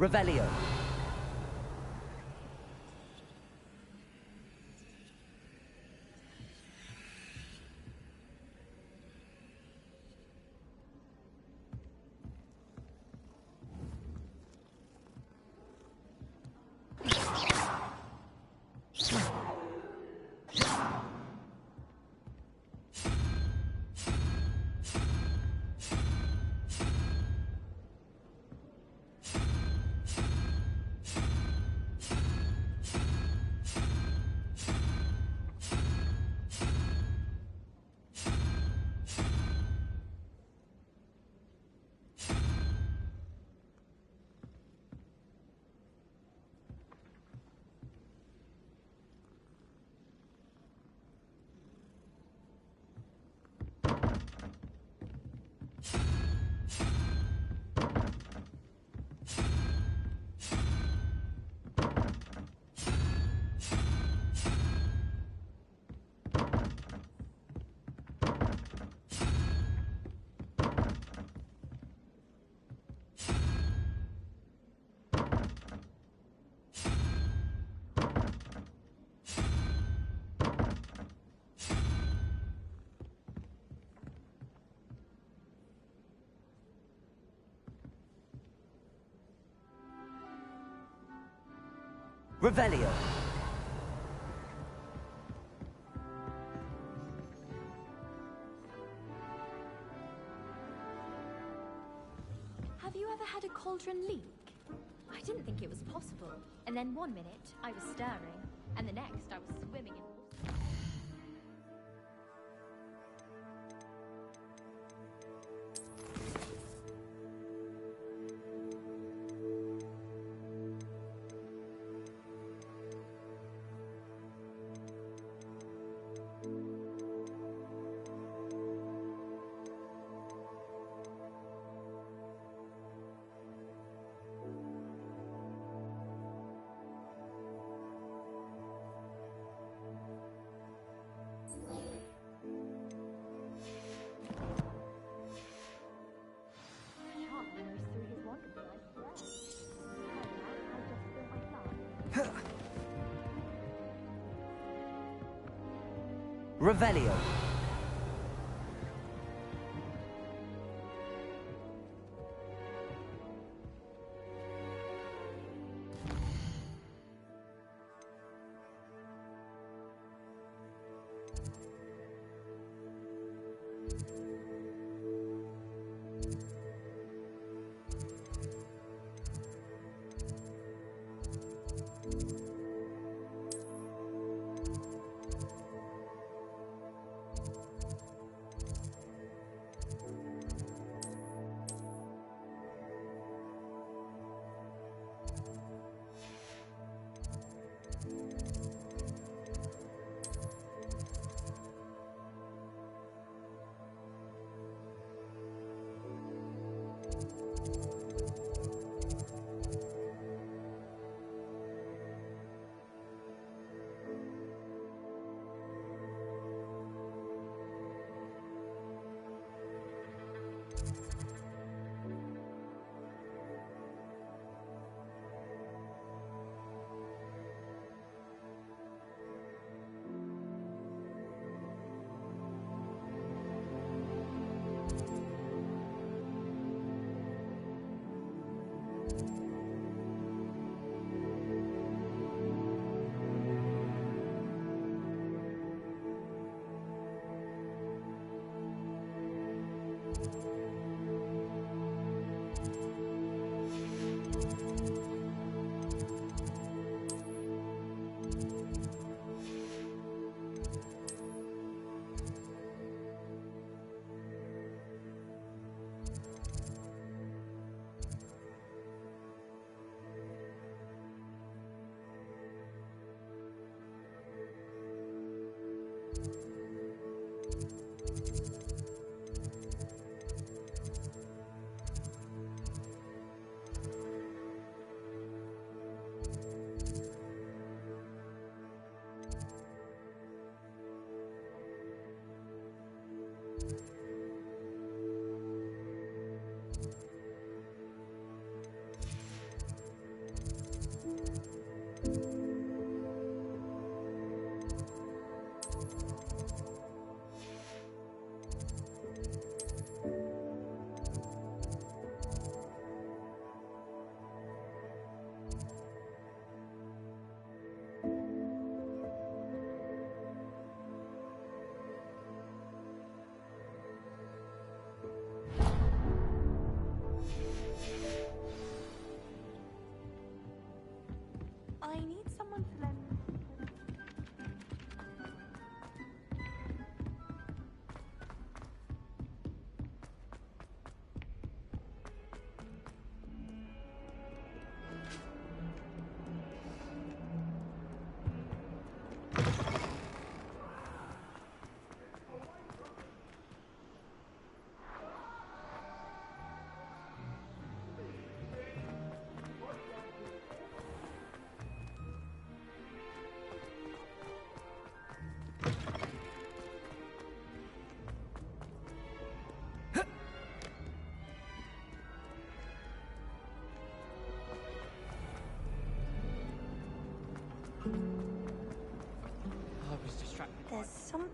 Revelio. Revelio. Have you ever had a cauldron leak? I didn't think it was possible. And then one minute, I was stirring, and the next, I was swimming in water. Revelio.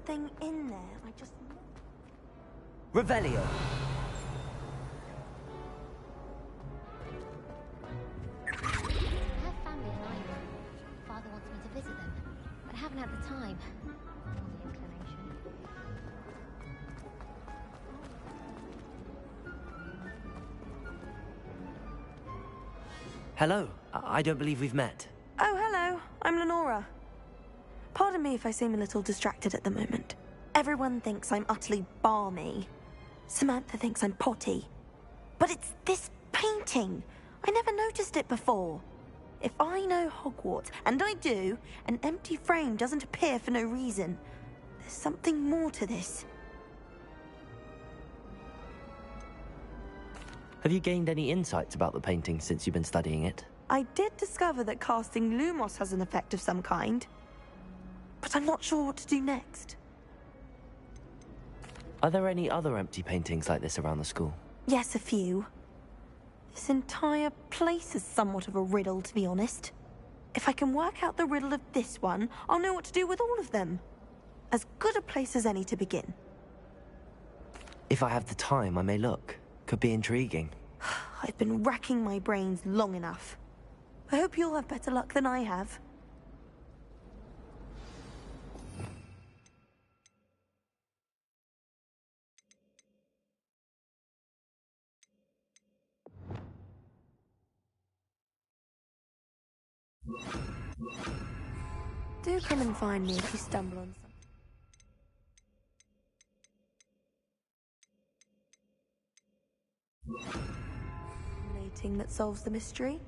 something in there. I just... Revelio. I have family in Ireland. Father wants me to visit them, but I haven't had the time. Or the inclination. Hello. I don't believe we've met. Oh, hello. I'm Lenora. Pardon me if I seem a little distracted at the moment. Everyone thinks I'm utterly balmy. Samantha thinks I'm potty. But it's this painting. I never noticed it before. If I know Hogwarts, and I do, an empty frame doesn't appear for no reason. There's something more to this. Have you gained any insights about the painting since you've been studying it? I did discover that casting Lumos has an effect of some kind. But I'm not sure what to do next. Are there any other empty paintings like this around the school? Yes, a few. This entire place is somewhat of a riddle, to be honest. If I can work out the riddle of this one, I'll know what to do with all of them. As good a place as any to begin. If I have the time, I may look. Could be intriguing. I've been racking my brains long enough. I hope you'll have better luck than I have. Do come and find me if you stumble on something. Mating that solves the mystery?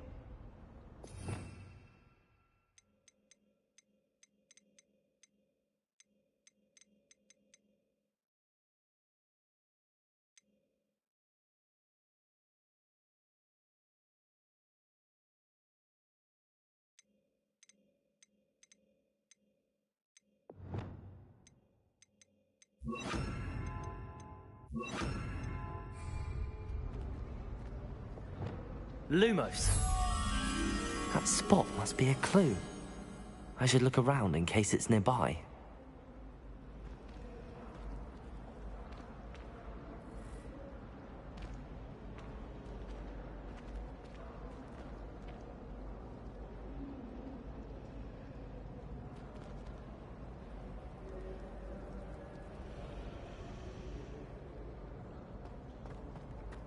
Lumos. That spot must be a clue. I should look around in case it's nearby.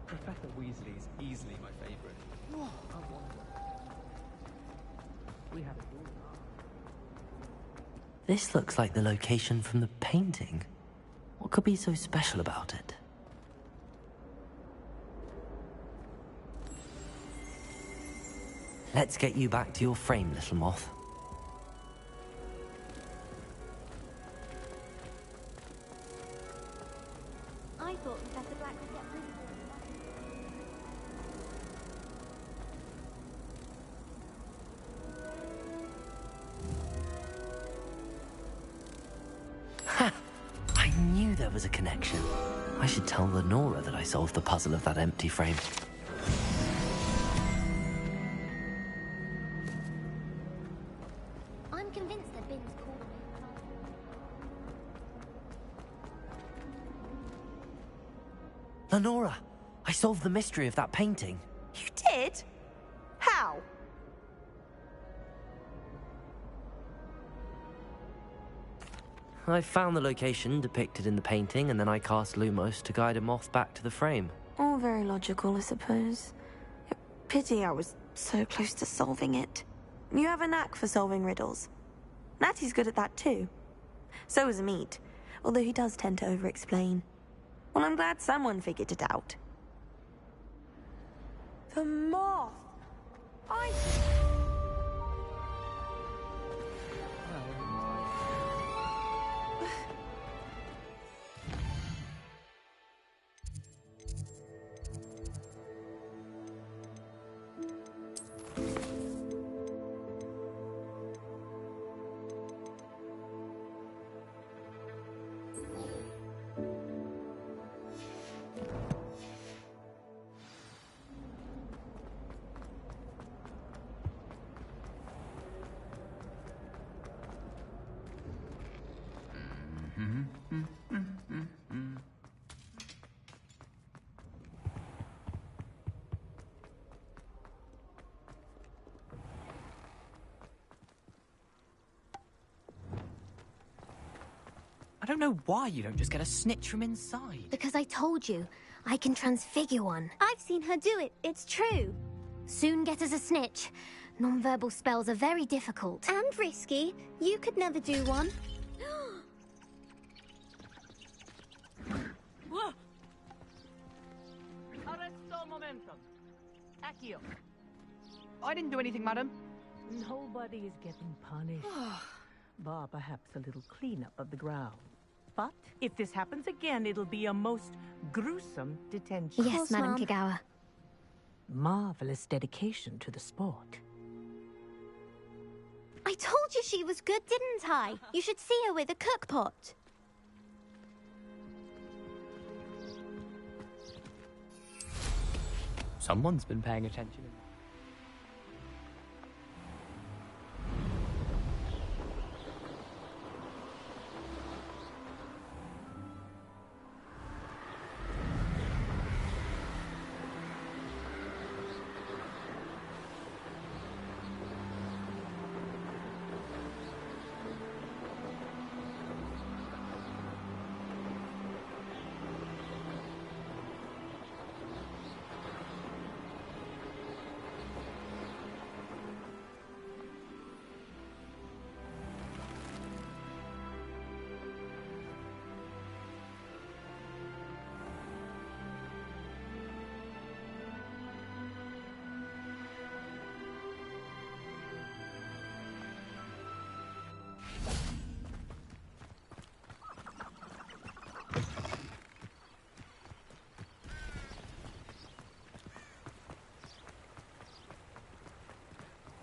Professor Weasley is easily my favorite. Oh, I wonder. We have it all. This looks like the location from the painting. What could be so special about it? Let's get you back to your frame, little moth. I thought Professor Black would get rid of Ha! I knew there was a connection. I should tell Lenora that I solved the puzzle of that empty frame. I'm convinced that Bin's called me. Lenora, I solved the mystery of that painting. You did? How? I found the location depicted in the painting, and then I cast Lumos to guide a moth back to the frame. All very logical, I suppose. Pity I was so close to solving it. You have a knack for solving riddles. Natty's good at that too. So is Meat, although he does tend to over-explain. Well, I'm glad someone figured it out. The moth! I... I don't know why you don't just get a snitch from inside. Because I told you, I can transfigure one. I've seen her do it. It's true. Soon get us a snitch. Non-verbal spells are very difficult. And risky. You could never do one. Arresto momentum. Accio. I didn't do anything, madam. Nobody is getting punished. Bar perhaps a little cleanup of the ground. But if this happens again, it'll be a most gruesome detention. Yes, Madam Mom. Kagawa. Marvelous dedication to the sport. I told you she was good, didn't I? You should see her with a cookpot. Someone's been paying attention.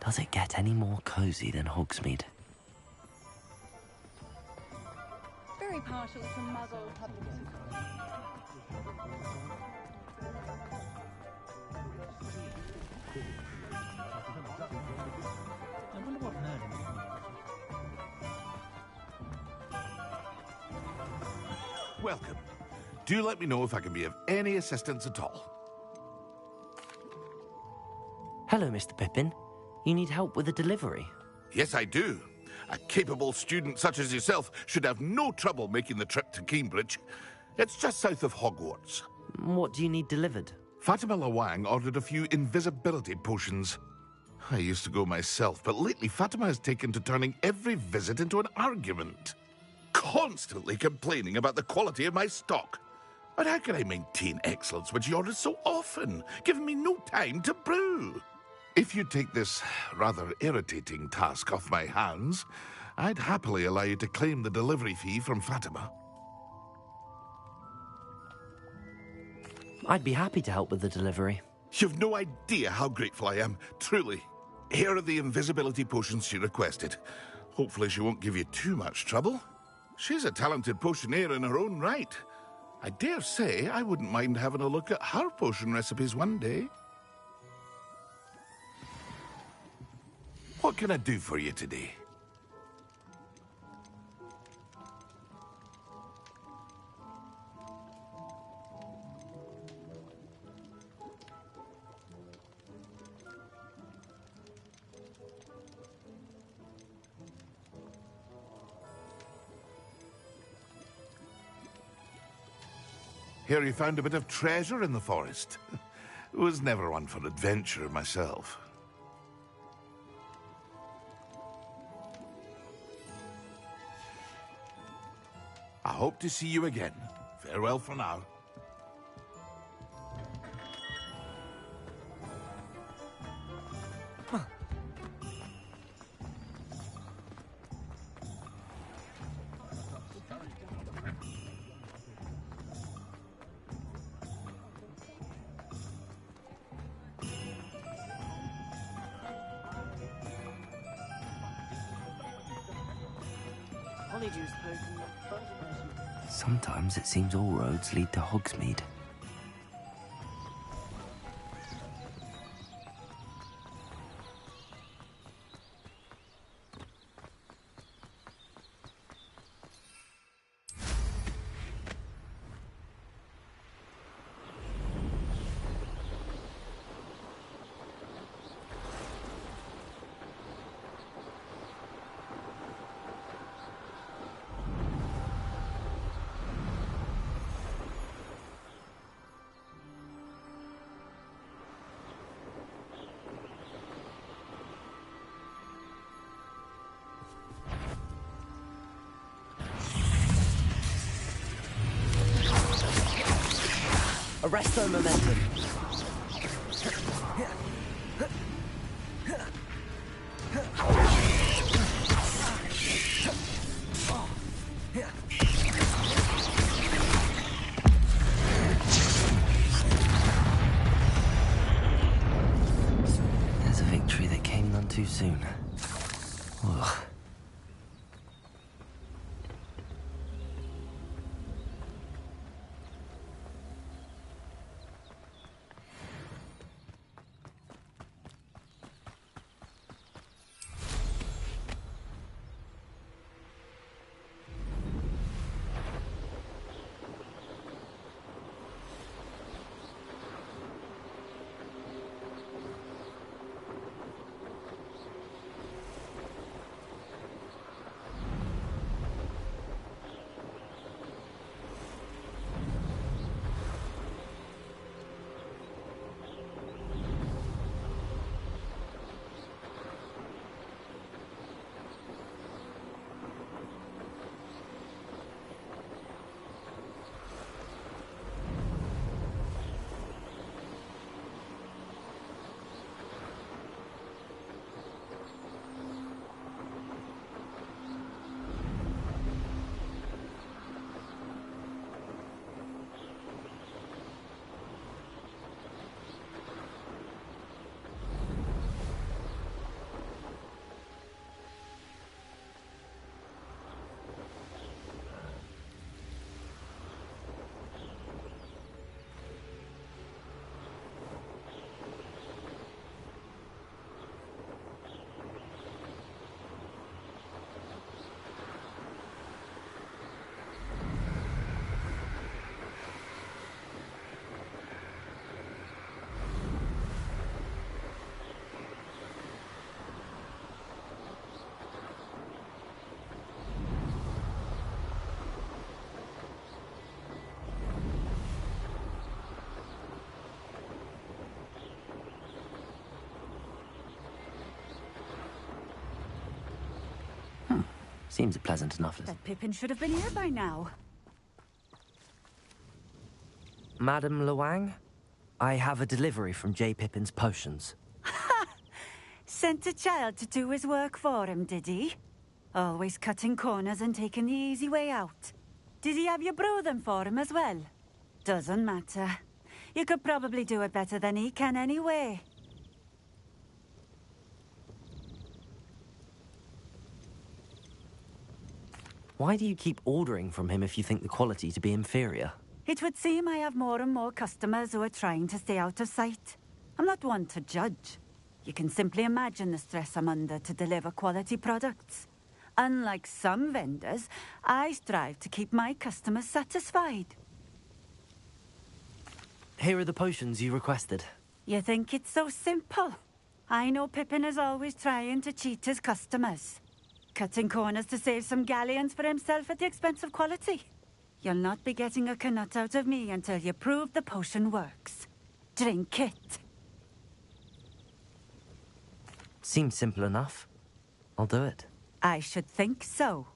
Does it get any more cozy than Hogsmeade? Very partial to Muggle public. I wonder what Merlin. Welcome. Do let me know if I can be of any assistance at all. Hello, Mr. Pippin. You need help with a delivery? Yes, I do. A capable student such as yourself should have no trouble making the trip to Cambridge. It's just south of Hogwarts. What do you need delivered? Fatima Lawang ordered a few invisibility potions. I used to go myself, but lately Fatima has taken to turning every visit into an argument. Constantly complaining about the quality of my stock. But how can I maintain excellence when she orders so often, giving me no time to brew? If you take this rather irritating task off my hands, I'd happily allow you to claim the delivery fee from Fatima. I'd be happy to help with the delivery. You've no idea how grateful I am, truly. Here are the invisibility potions she requested. Hopefully she won't give you too much trouble. She's a talented potioneer in her own right. I dare say I wouldn't mind having a look at her potion recipes one day. What can I do for you today? Here you found a bit of treasure in the forest. Was never one for adventure myself. I hope to see you again. Farewell for now. Sometimes it seems all roads lead to Hogsmeade. Arresto momentum. There's a victory that came none too soon. Ugh. Seems pleasant enough. That Pippin should have been here by now. Madame Luang, I have a delivery from J. Pippin's potions. Ha! Sent a child to do his work for him, did he? Always cutting corners and taking the easy way out. Did he have you brew them for him as well? Doesn't matter. You could probably do it better than he can anyway. Why do you keep ordering from him if you think the quality to be inferior? It would seem I have more and more customers who are trying to stay out of sight. I'm not one to judge. You can simply imagine the stress I'm under to deliver quality products. Unlike some vendors, I strive to keep my customers satisfied. Here are the potions you requested. You think it's so simple? I know Pippin is always trying to cheat his customers. Cutting corners to save some galleons for himself at the expense of quality. You'll not be getting a knut out of me until you prove the potion works. Drink it. Seems simple enough. I'll do it. I should think so.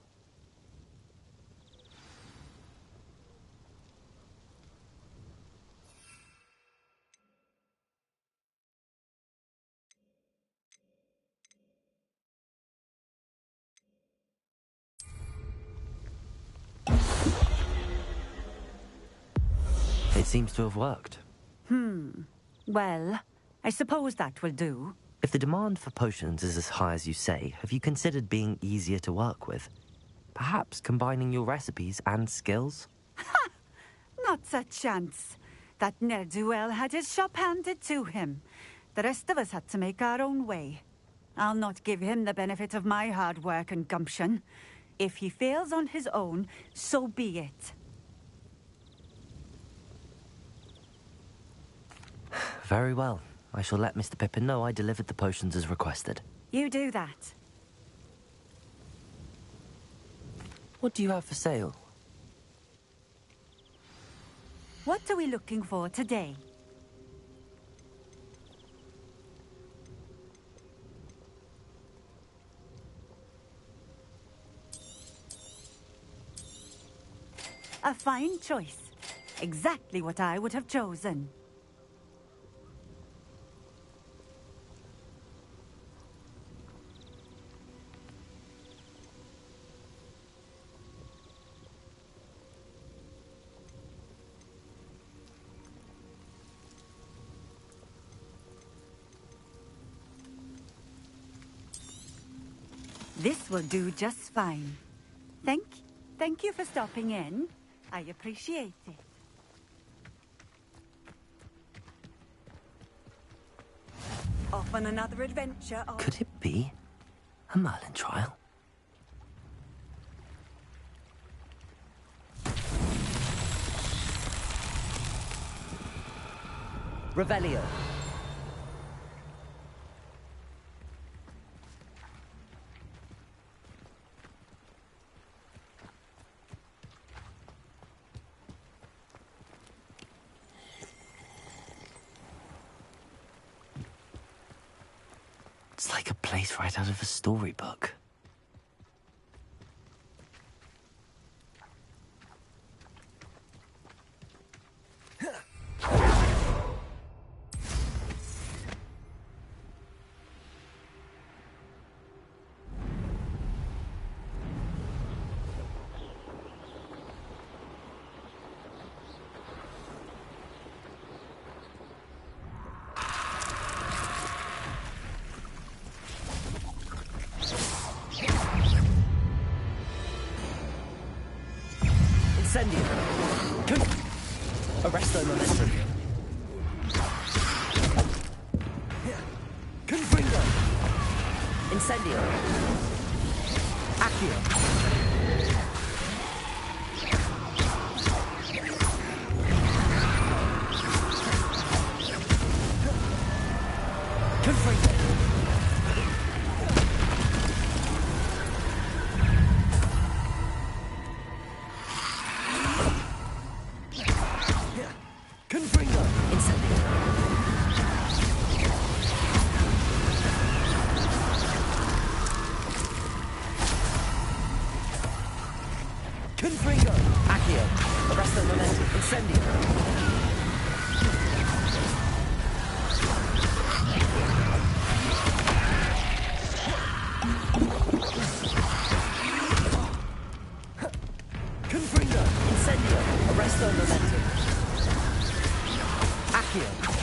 It seems to have worked. Well, I suppose that will do. If the demand for potions is as high as you say, have you considered being easier to work with? Perhaps combining your recipes and skills? Ha! Not a chance. That ne'er-do-well had his shop handed to him. The rest of us had to make our own way. I'll not give him the benefit of my hard work and gumption. If he fails on his own, so be it. Very well. I shall let Mr. Pippin know I delivered the potions as requested. You do that. What do you have for sale? What are we looking for today? A fine choice. Exactly what I would have chosen. This will do just fine. Thank you for stopping in. I appreciate it. Off on another adventure. Could it be a Merlin trial? Revelio. It's like a place right out of a storybook. Incendio. Arresto momentum. Confringo. Incendio. Accio. Confringo. Confringo! Accio! Arresto momentum! Incendio! Confringo! Incendio! Arresto momentum! Accio!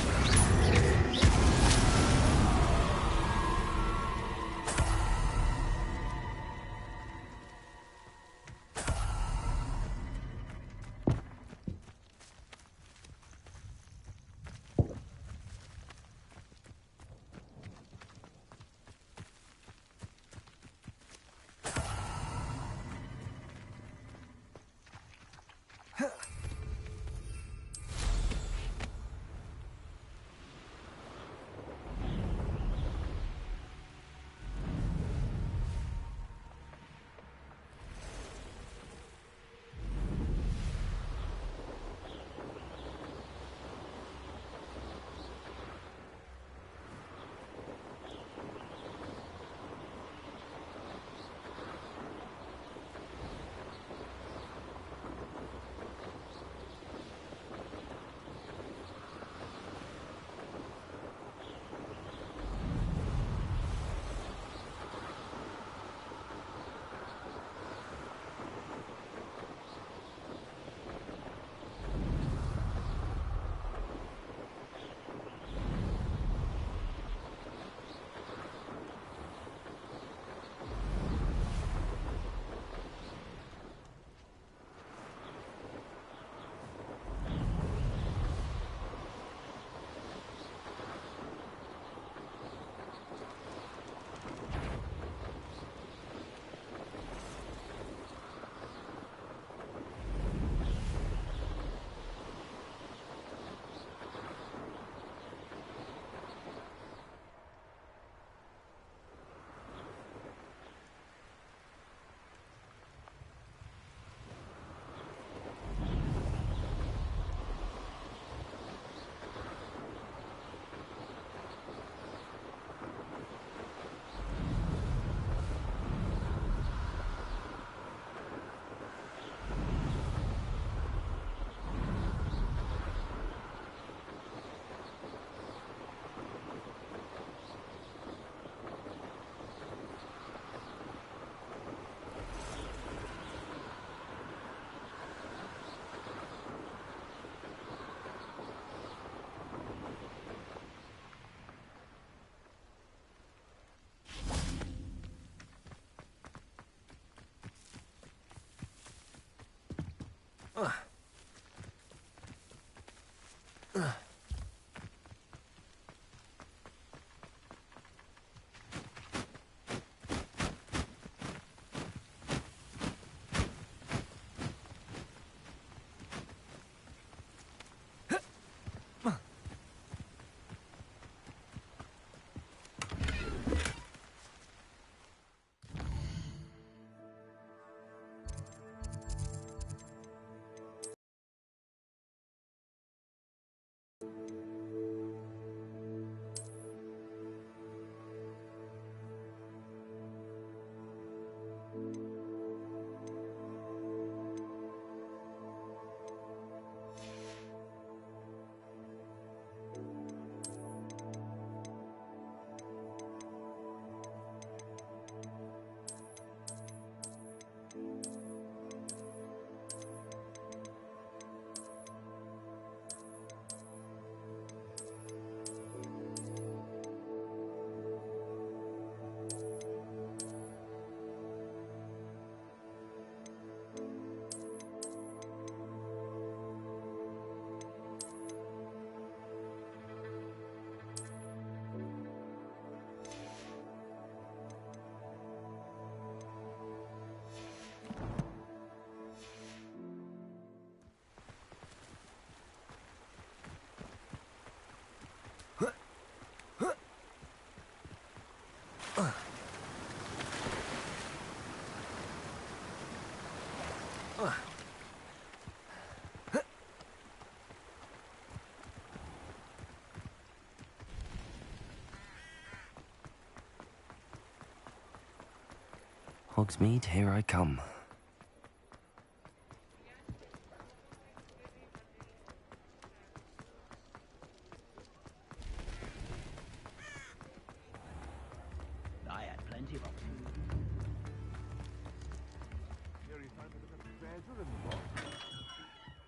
Hogsmeade, here I come. I had plenty of opportunity.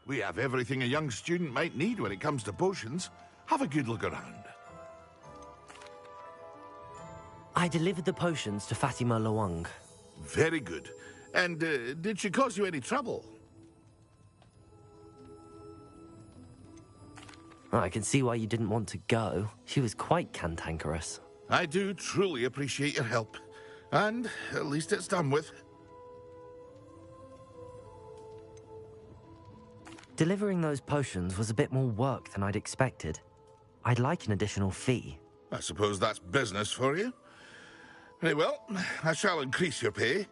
We have everything a young student might need when it comes to potions. Have a good look around. I delivered the potions to Fatima Lawang. Very good. And did she cause you any trouble? I can see why you didn't want to go. She was quite cantankerous. I do truly appreciate your help. And at least it's done with. Delivering those potions was a bit more work than I'd expected. I'd like an additional fee. I suppose that's business for you. Very well, I shall increase your pay,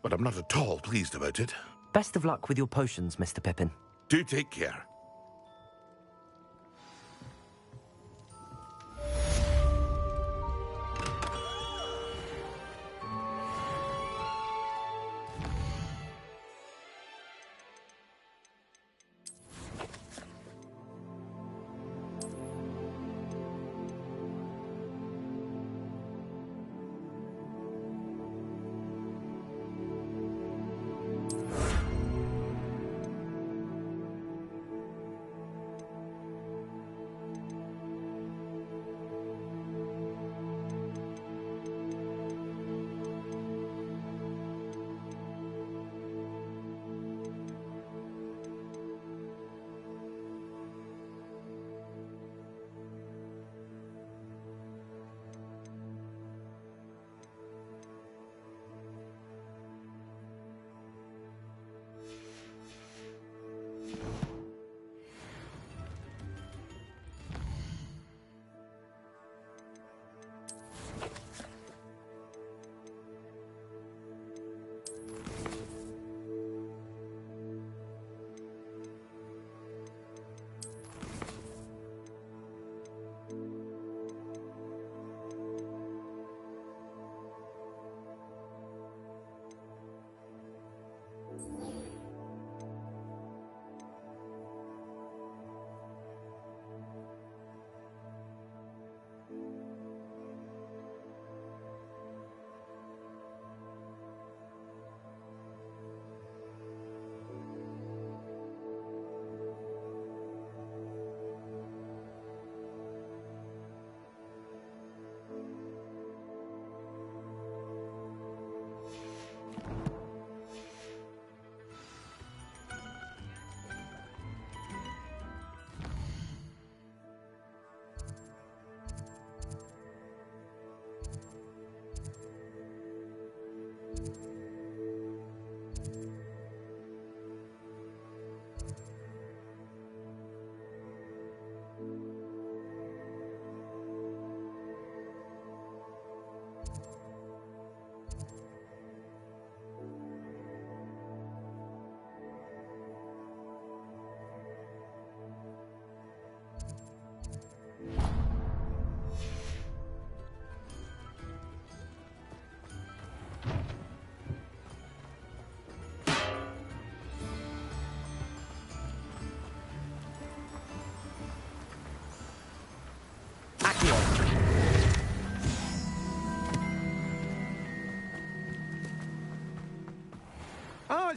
but I'm not at all pleased about it. Best of luck with your potions, Mr. Pippin. Do take care.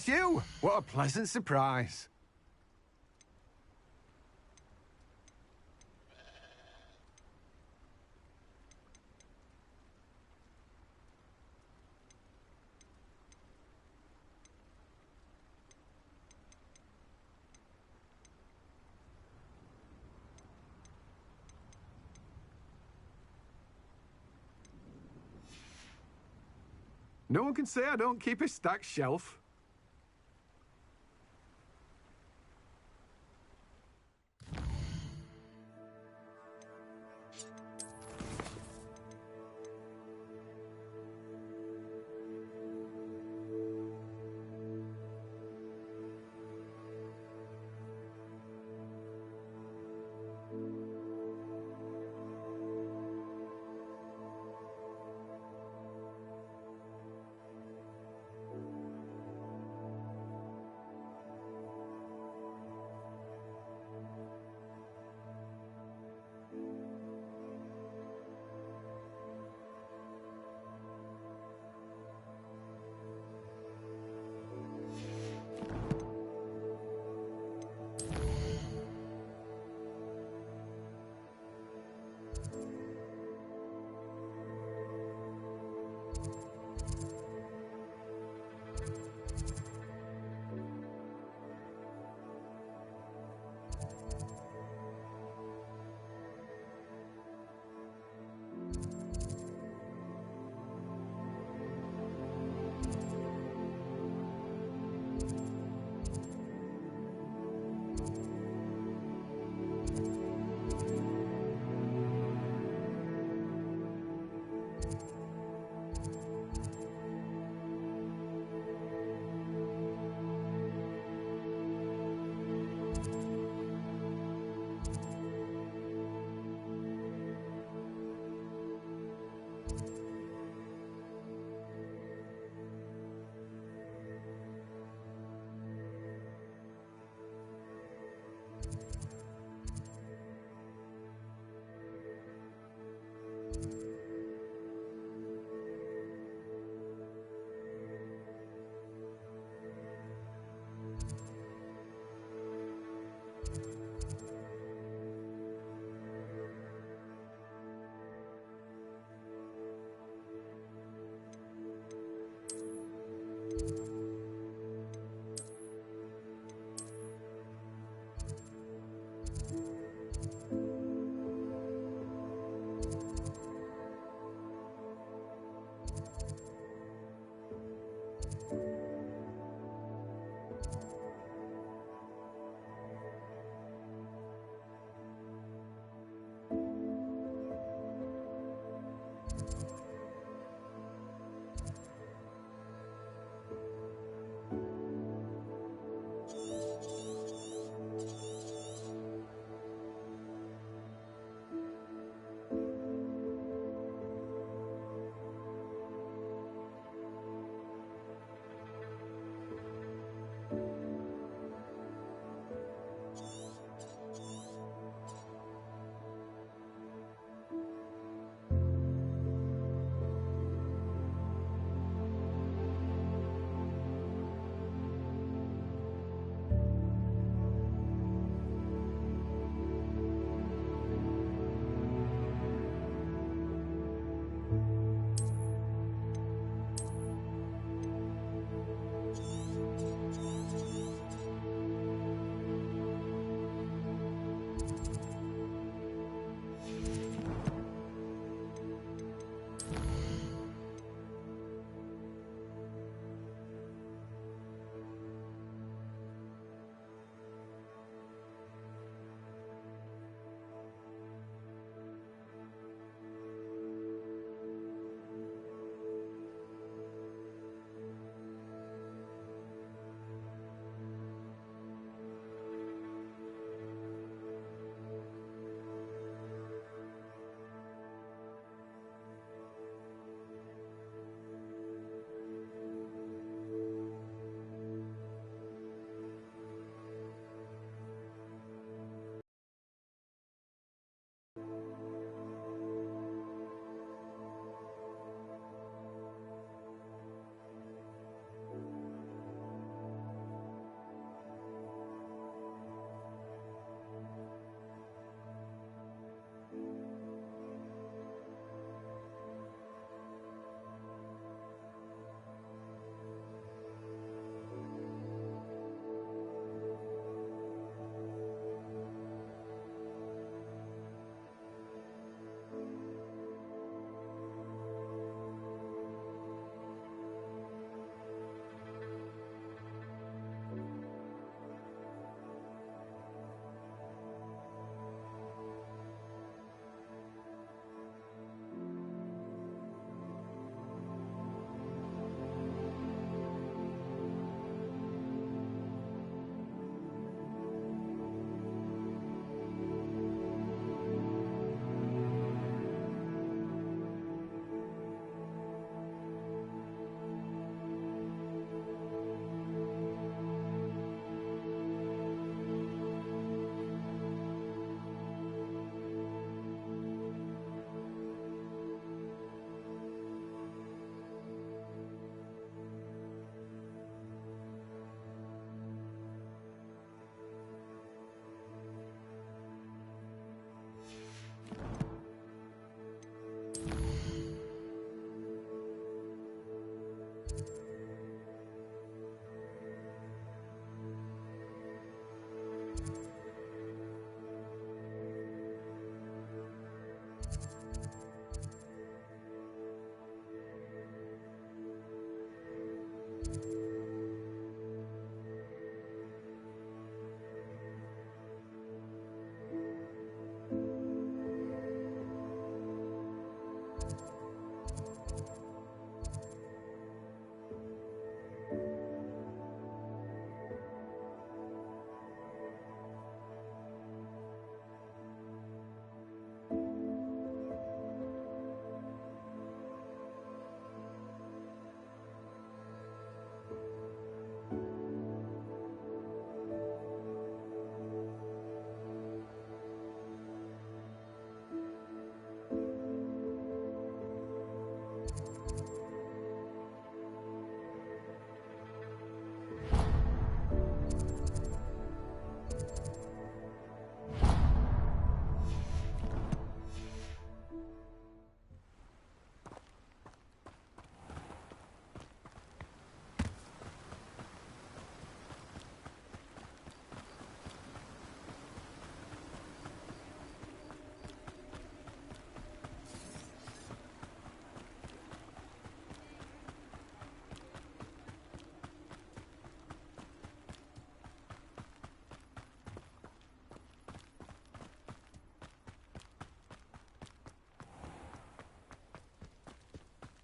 that's you! What a pleasant surprise. No one can say I don't keep a stacked shelf.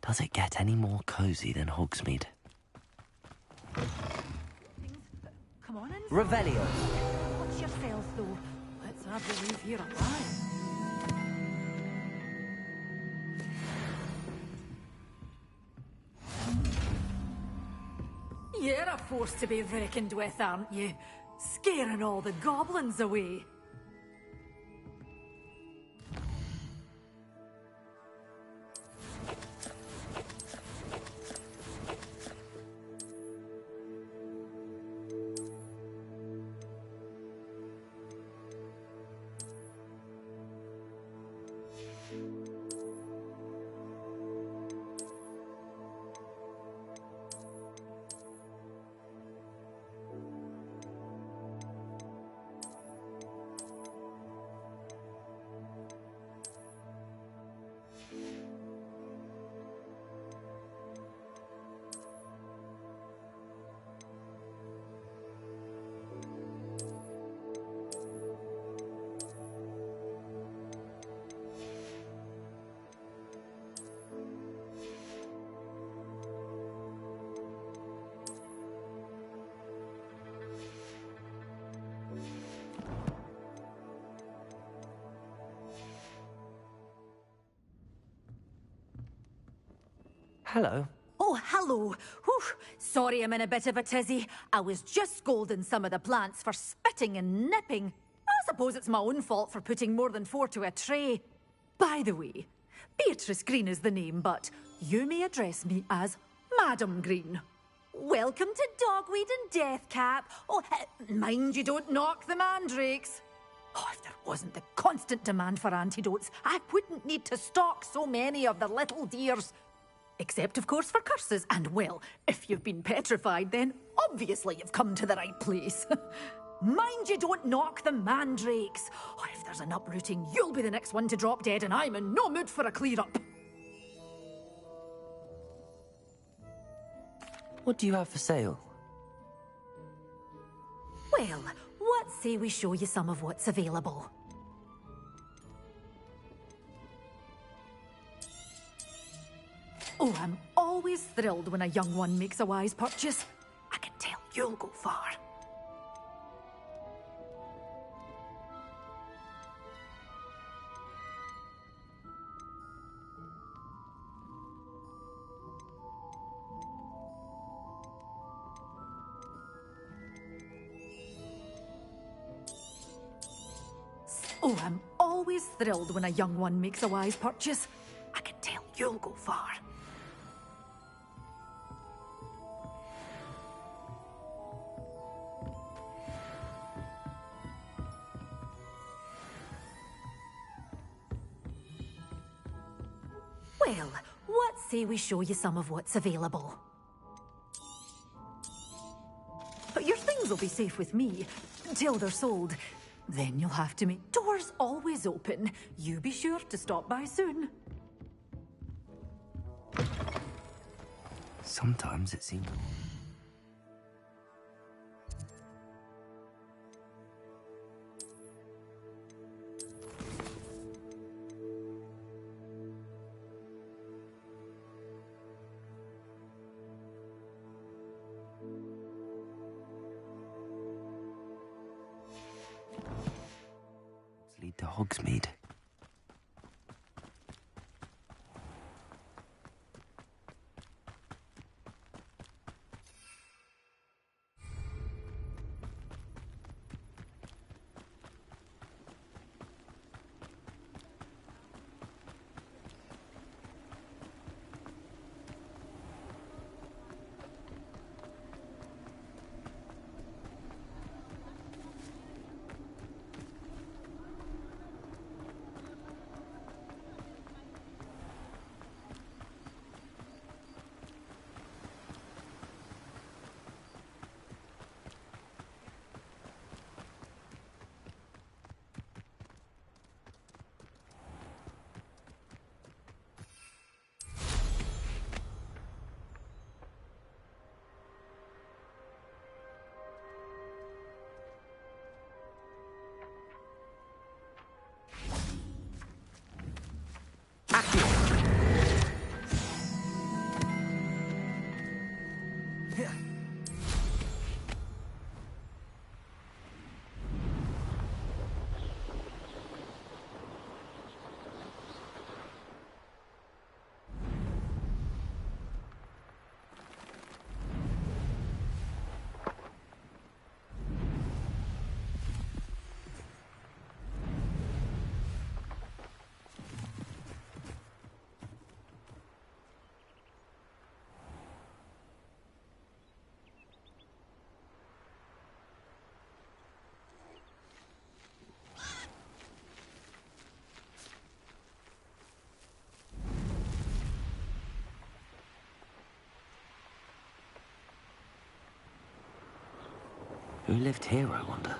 Does it get any more cozy than Hogsmeade? Come on in. Revelio. Watch yourself, though. Let's have you leave here alive. You're a force to be reckoned with, aren't you? Scaring all the goblins away. Hello. Oh, hello. Whew. Sorry I'm in a bit of a tizzy. I was just scolding some of the plants for spitting and nipping. I suppose it's my own fault for putting more than 4 to a tray. By the way, Beatrice Green is the name, but you may address me as Madam Green. Welcome to Dogweed and Deathcap. Oh, mind you don't knock the mandrakes. Oh, if there wasn't the constant demand for antidotes, I wouldn't need to stock so many of the little dears. Except, of course, for curses. And, well, if you've been petrified, then obviously you've come to the right place. Mind you don't knock the mandrakes. Oh, if there's an uprooting, you'll be the next one to drop dead, and I'm in no mood for a clear-up. What do you have for sale? Well, what say we show you some of what's available? Oh, I'm always thrilled when a young one makes a wise purchase. I can tell you'll go far. Oh, I'm always thrilled when a young one makes a wise purchase. I can tell you'll go far. Well, what say we show you some of what's available? But your things will be safe with me, until they're sold. Then you'll have to make doors always open. You be sure to stop by soon. Sometimes it seems... lead to Hogsmeade. Who lived here, I wonder?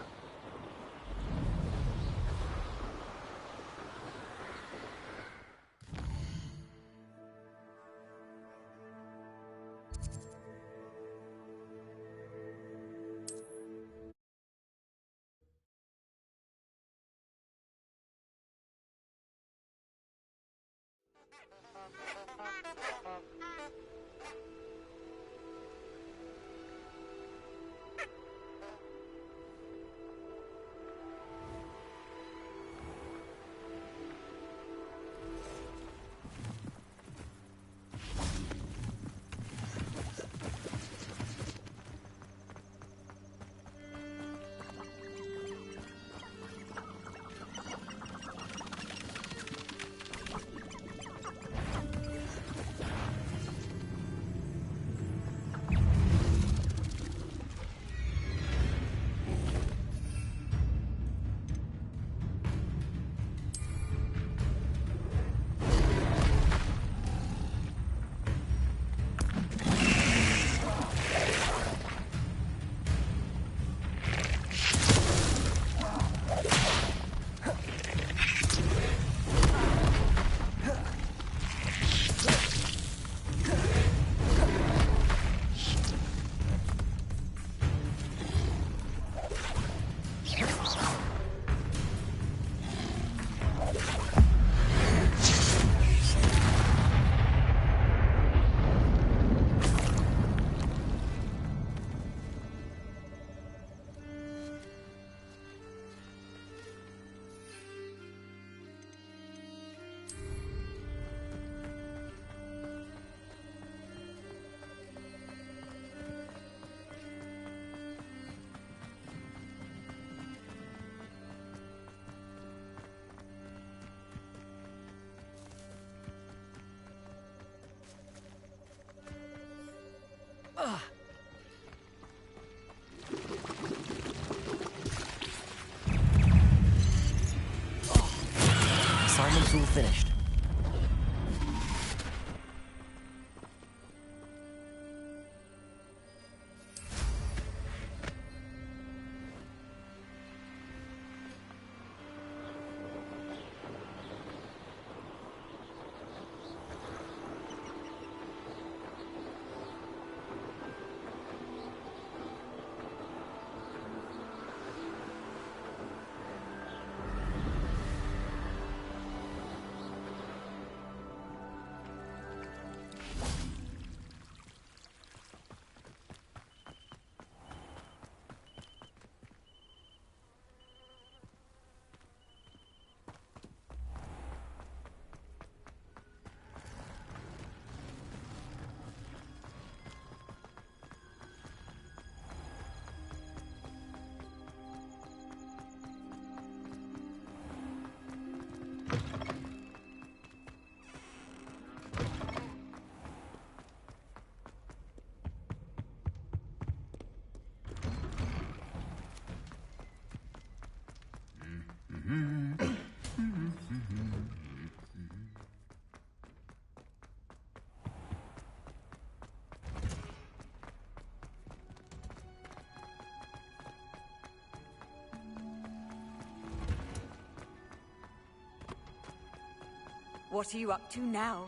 Assignment's all finished. What are you up to now?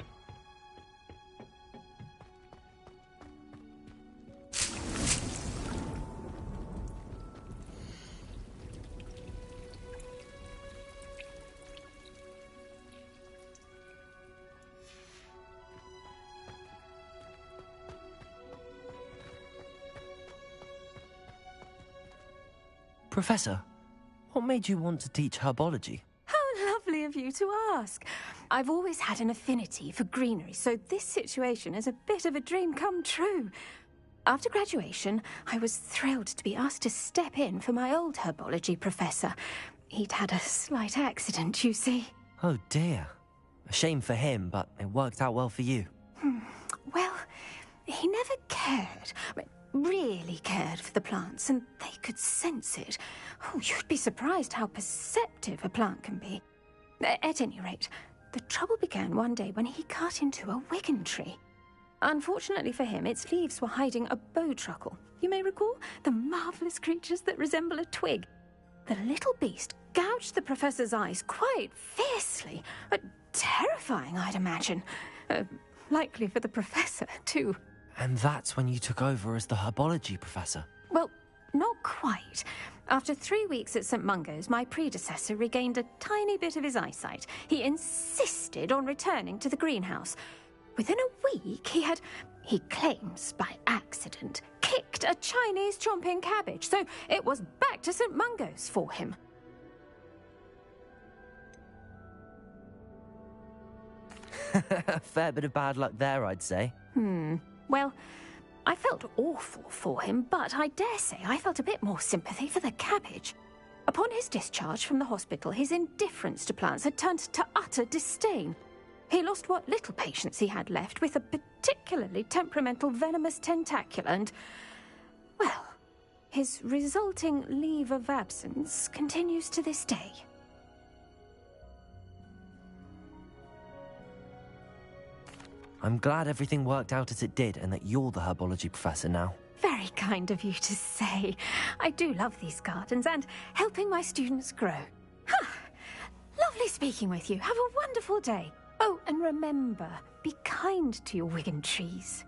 Professor, what made you want to teach herbology? How lovely of you to ask. I've always had an affinity for greenery, so this situation is a bit of a dream come true. After graduation, I was thrilled to be asked to step in for my old herbology professor. He'd had a slight accident, you see. Oh dear. A shame for him, but it worked out well for you. Well, he never cared. Really cared for the plants, and they could sense it. Oh, you'd be surprised how perceptive a plant can be. At any rate, the trouble began one day when he cut into a wigan tree. Unfortunately for him, its leaves were hiding a bowtruckle. You may recall the marvellous creatures that resemble a twig. The little beast gouged the professor's eyes quite fiercely, but terrifying, I'd imagine. Likely for the professor, too. And that's when you took over as the herbology professor? Well, not quite. After 3 weeks at St. Mungo's, my predecessor regained a tiny bit of his eyesight. He insisted on returning to the greenhouse. Within a week, he claims by accident, kicked a Chinese chomping cabbage, so it was back to St. Mungo's for him. A fair bit of bad luck there, I'd say. Well, I felt awful for him, but I dare say I felt a bit more sympathy for the cabbage. Upon his discharge from the hospital, his indifference to plants had turned to utter disdain. He lost what little patience he had left with a particularly temperamental venomous tentacula and, well, his resulting leave of absence continues to this day. I'm glad everything worked out as it did and that you're the herbology professor now. Very kind of you to say. I do love these gardens and helping my students grow. Lovely speaking with you. Have a wonderful day. Oh, and remember, be kind to your Wigan trees.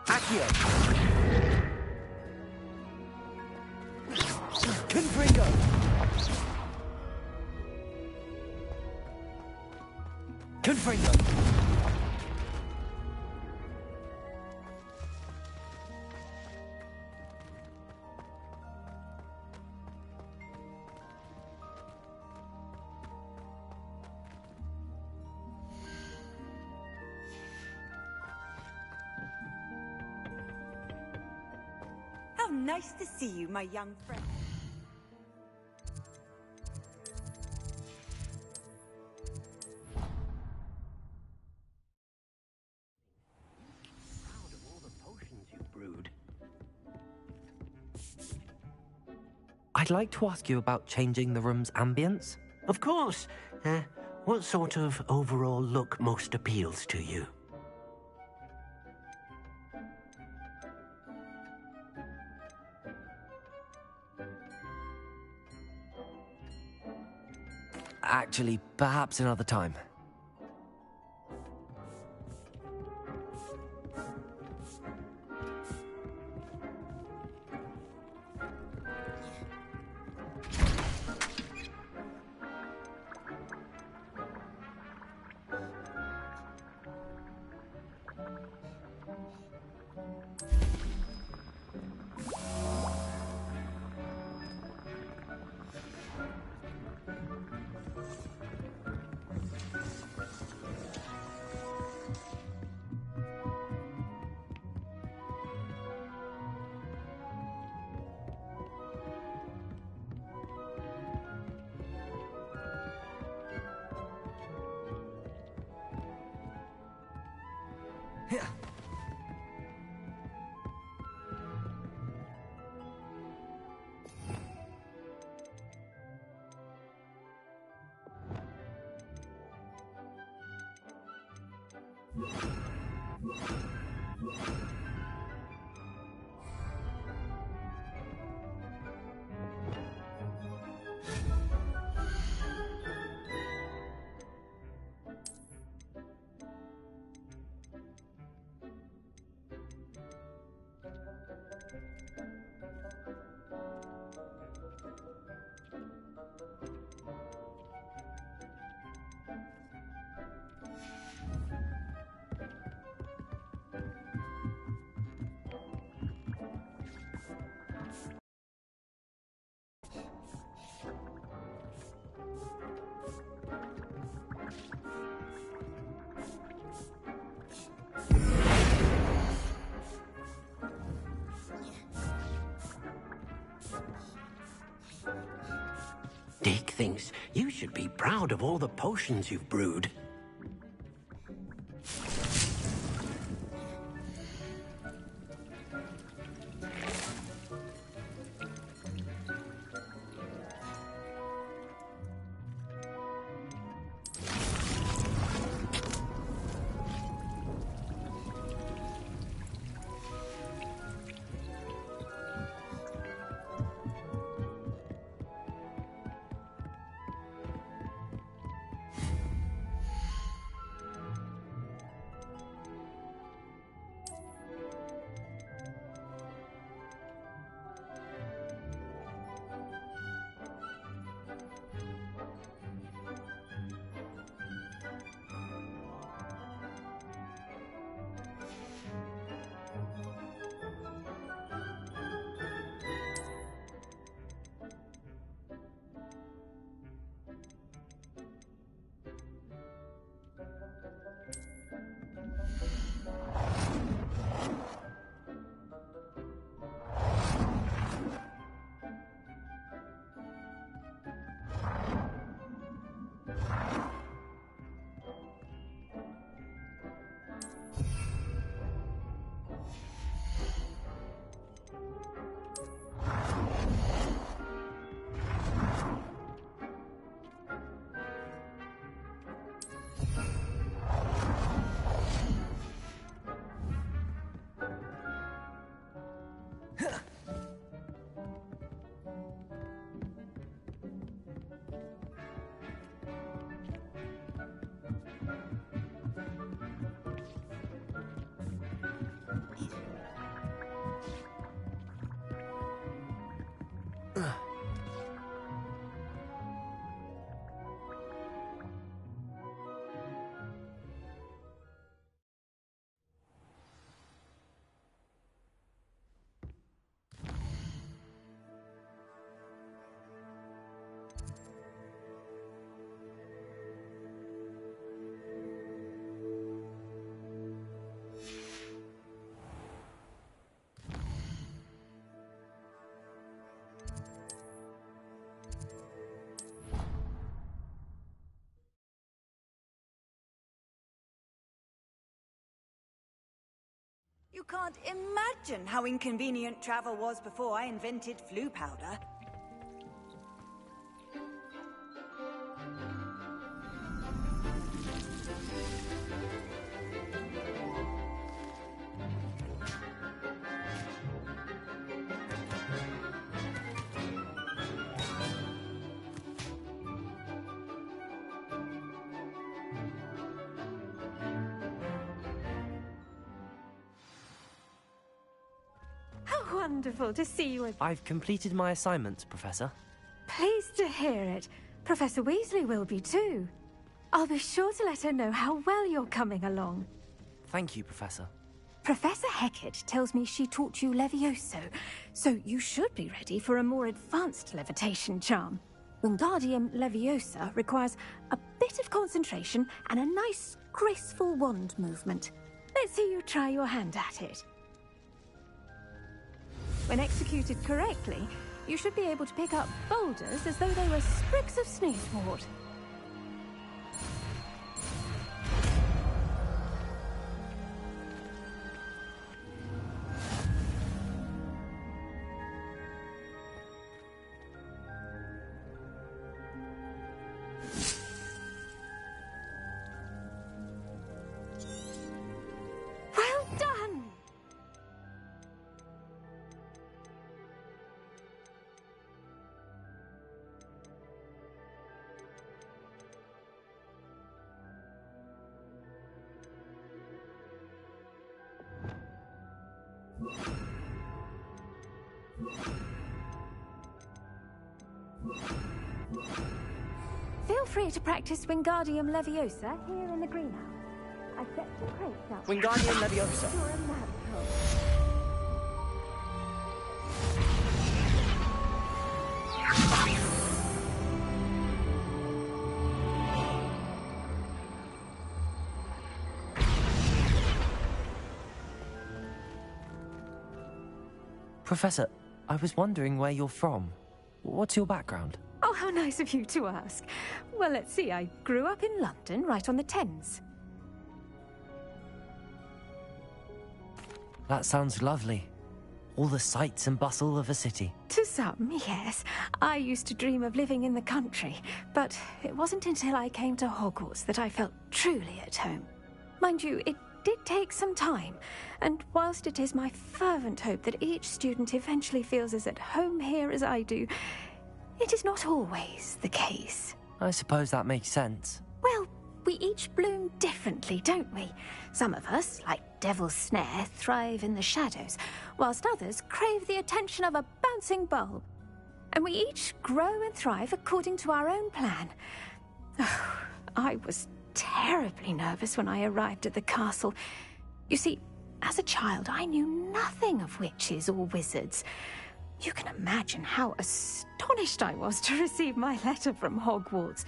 Accio! Confringo! Confringo! How nice to see you, my young friend. Proud of all the potions you've brewed. I'd like to ask you about changing the room's ambience. Of course. What sort of overall look most appeals to you? Actually, perhaps another time. Dick thinks you should be proud of all the potions you've brewed. You can't imagine how inconvenient travel was before I invented flu powder. Wonderful to see you again. I've completed my assignments, Professor. Pleased to hear it. Professor Weasley will be too. I'll be sure to let her know how well you're coming along. Thank you, Professor. Professor Hecat tells me she taught you Levioso, so you should be ready for a more advanced levitation charm. Wingardium Leviosa requires a bit of concentration and a nice, graceful wand movement. Let's see you try your hand at it. When executed correctly, you should be able to pick up boulders as though they were sprigs of sneezewort. Well done! Feel free to practice Wingardium Leviosa here in the greenhouse. I've set some crates up. Wingardium Leviosa. You're a magical. Professor, I was wondering where you're from. What's your background? Oh, how nice of you to ask. Well, let's see. I grew up in London, right on the Thames. That sounds lovely. All the sights and bustle of a city. To some, yes. I used to dream of living in the country, but it wasn't until I came to Hogwarts that I felt truly at home. Mind you, it did take some time, and whilst it is my fervent hope that each student eventually feels as at home here as I do, it is not always the case. I suppose that makes sense. Well, we each bloom differently, don't we? Some of us, like Devil's Snare, thrive in the shadows, whilst others crave the attention of a bouncing bulb. And we each grow and thrive according to our own plan. Oh, I was terribly nervous when I arrived at the castle. You see, as a child, I knew nothing of witches or wizards. You can imagine how astonished I was to receive my letter from Hogwarts.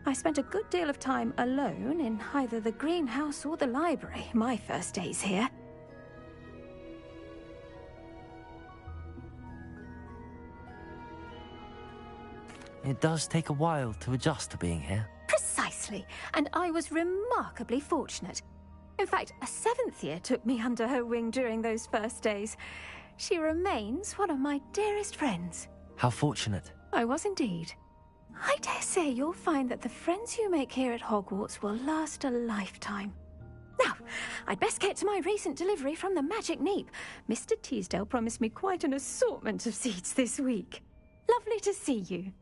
I spent a good deal of time alone in either the greenhouse or the library my first days here. It does take a while to adjust to being here. Precisely, and I was remarkably fortunate. In fact, a 7th year took me under her wing during those first days. She remains one of my dearest friends. How fortunate. I was indeed. I dare say you'll find that the friends you make here at Hogwarts will last a lifetime. Now, I'd best get to my recent delivery from the Magic Neep. Mr. Teasdale promised me quite an assortment of seeds this week. Lovely to see you.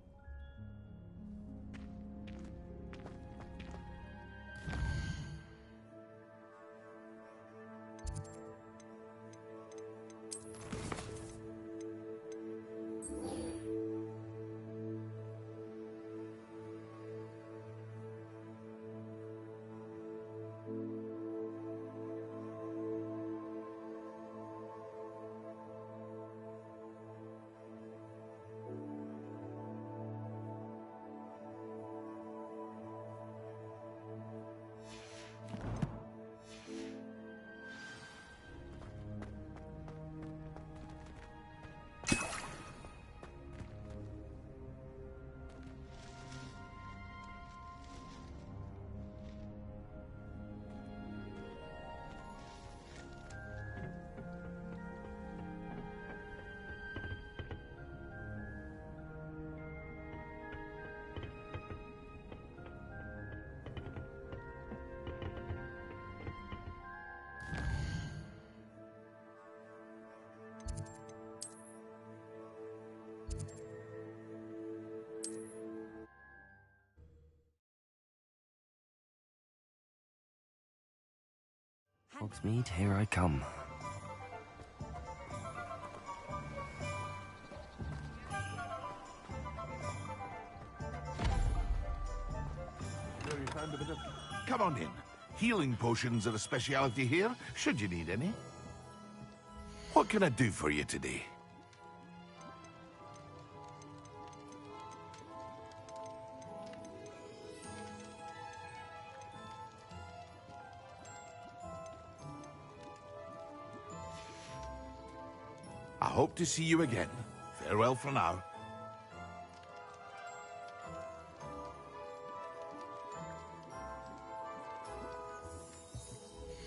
Hogsmeade, here I come. Come on in. Healing potions are a speciality here, should you need any. What can I do for you today? I hope to see you again. Farewell for now.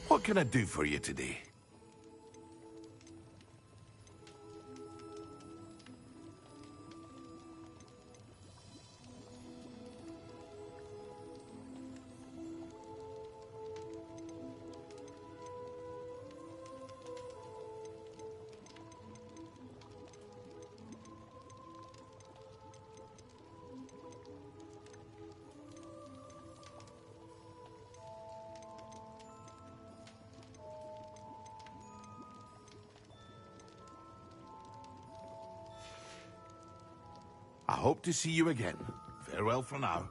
What can I do for you today? I hope to see you again. Farewell for now.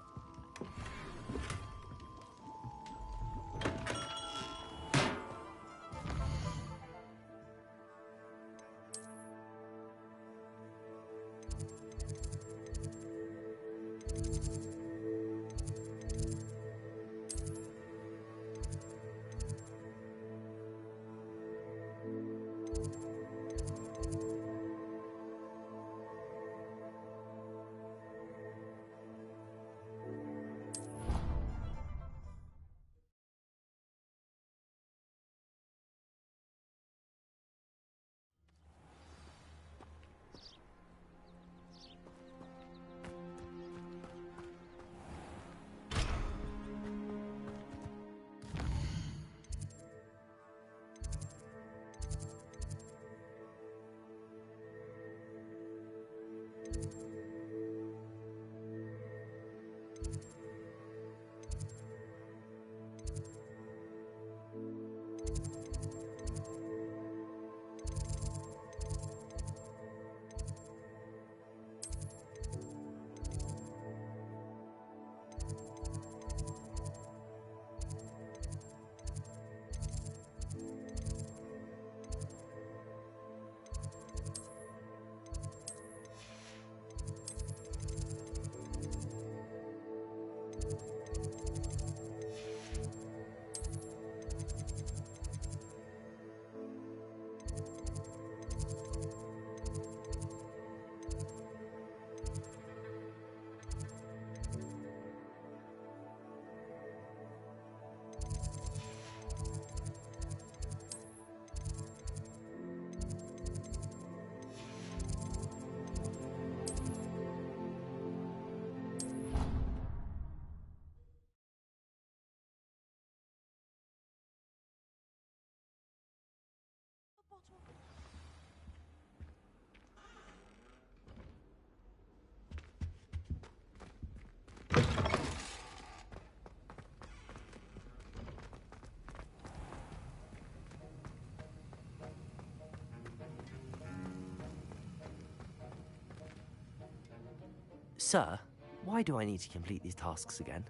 Sir, why do I need to complete these tasks again?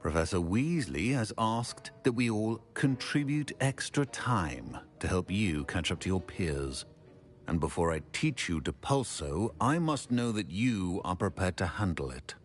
Professor Weasley has asked that we all contribute extra time to help you catch up to your peers. And before I teach you to pulso, I must know that you are prepared to handle it.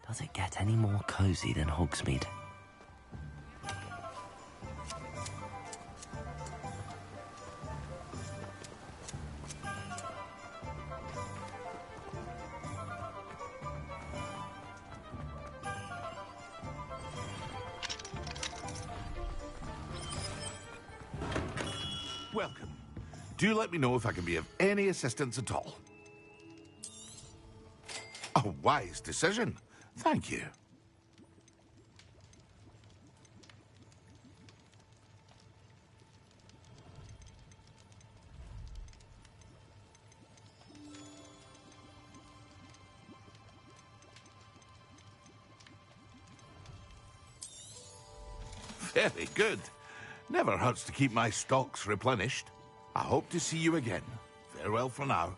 Does it get any more cozy than Hogsmeade? Welcome. Do let me know if I can be of any assistance at all. A wise decision. Thank you. Very good. Never hurts to keep my stocks replenished. I hope to see you again. Farewell for now.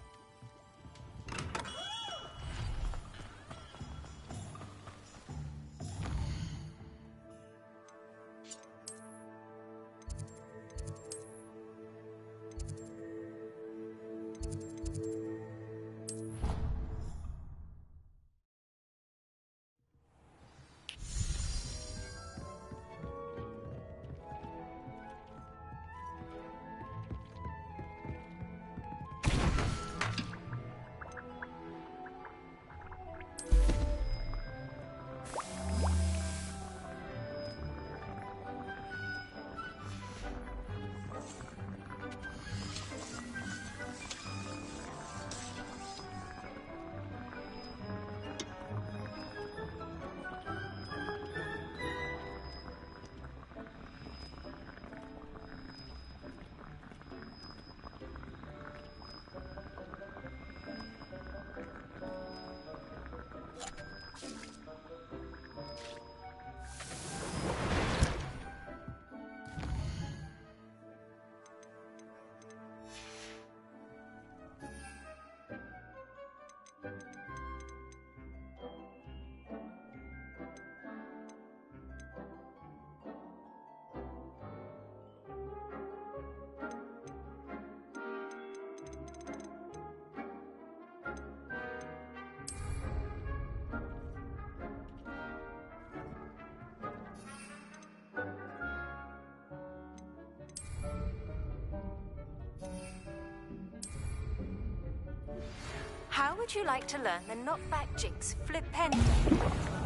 How would you like to learn the knockback jigs flipendo?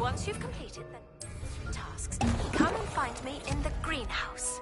Once you've completed the 3 tasks, come and find me in the greenhouse.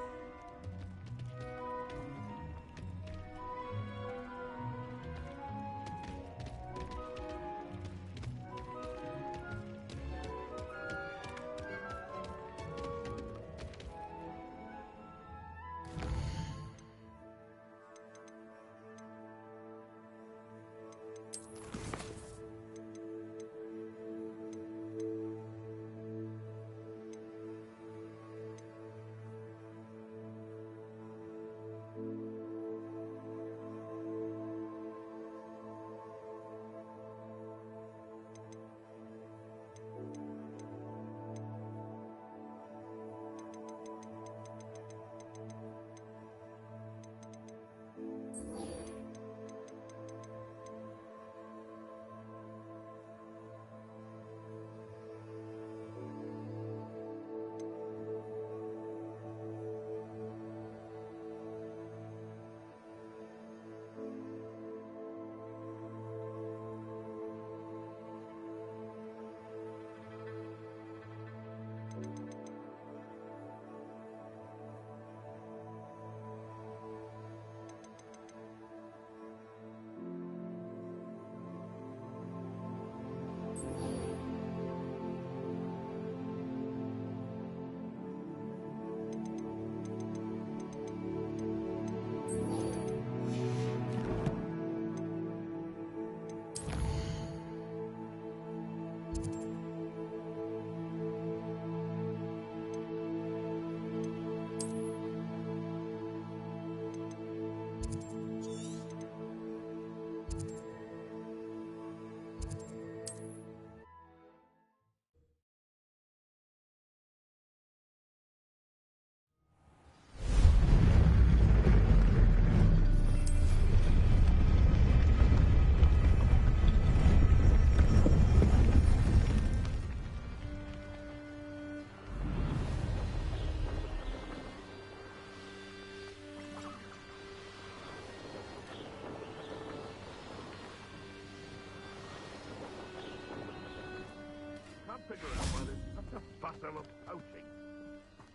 figure out why there's such a fuss over poaching.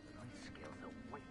But my skills are way...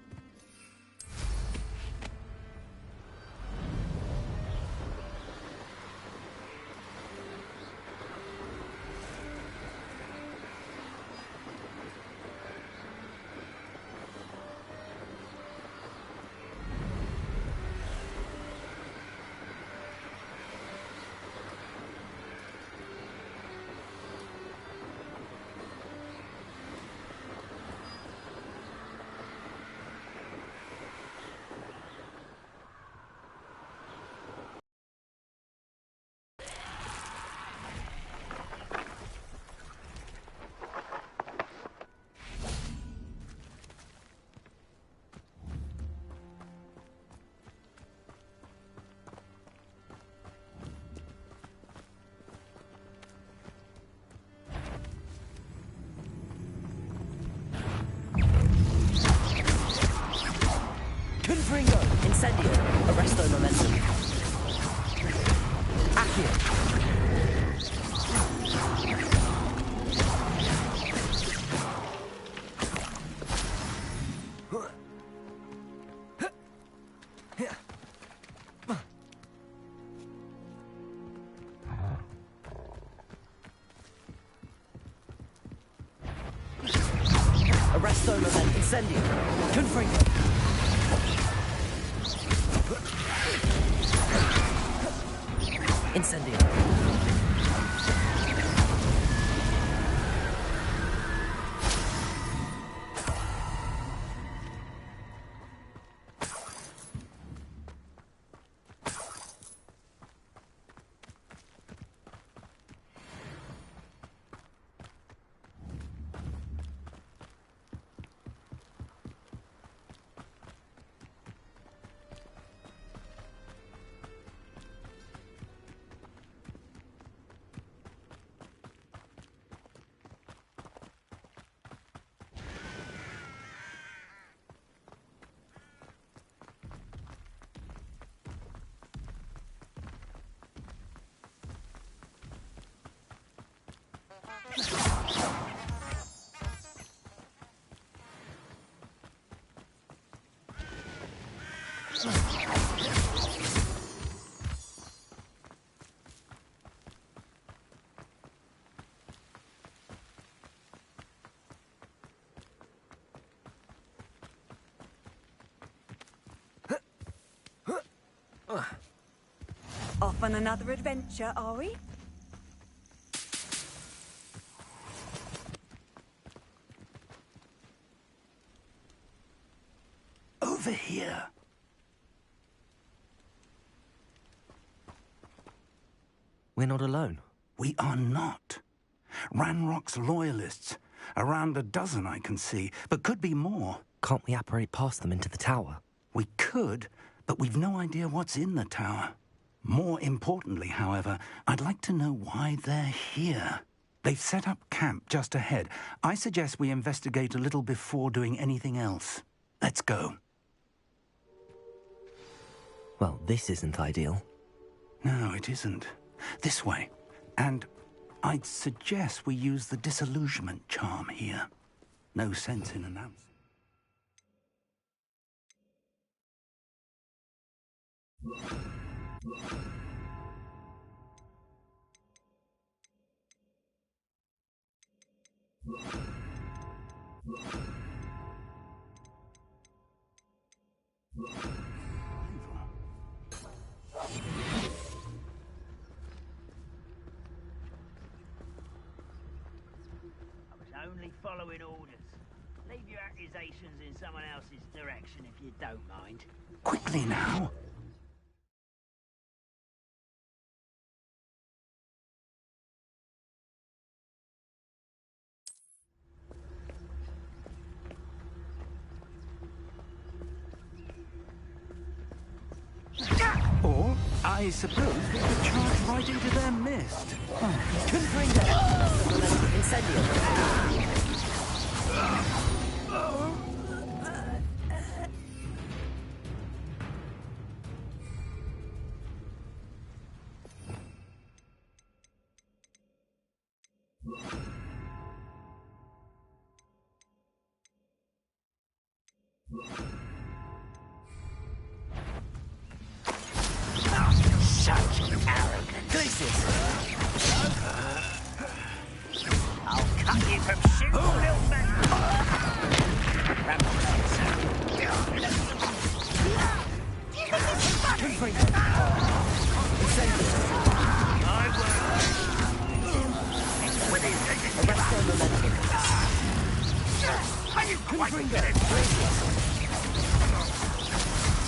Confringo, Incendio, Arresto Momentum. Accio. Arresto Momentum, Incendio, Confringo. Incendio. Off on another adventure, are we? Over here. We're not alone. We are not. Ranrock's loyalists. Around a dozen I can see, but could be more. Can't we apparate past them into the tower? We could, but we've no idea what's in the tower. More importantly, however, I'd like to know why they're here. They've set up camp just ahead. I suggest we investigate a little before doing anything else. Let's go. Well, this isn't ideal. No, it isn't. This way. And I'd suggest we use the disillusionment charm here. No sense in announcing. Only following orders. Leave your accusations in someone else's direction if you don't mind. Quickly now. Or, I suppose we could charge right into their midst. Confringo, Incendio. Such arrogance. Glacius! I'll cut you from shoot, little man.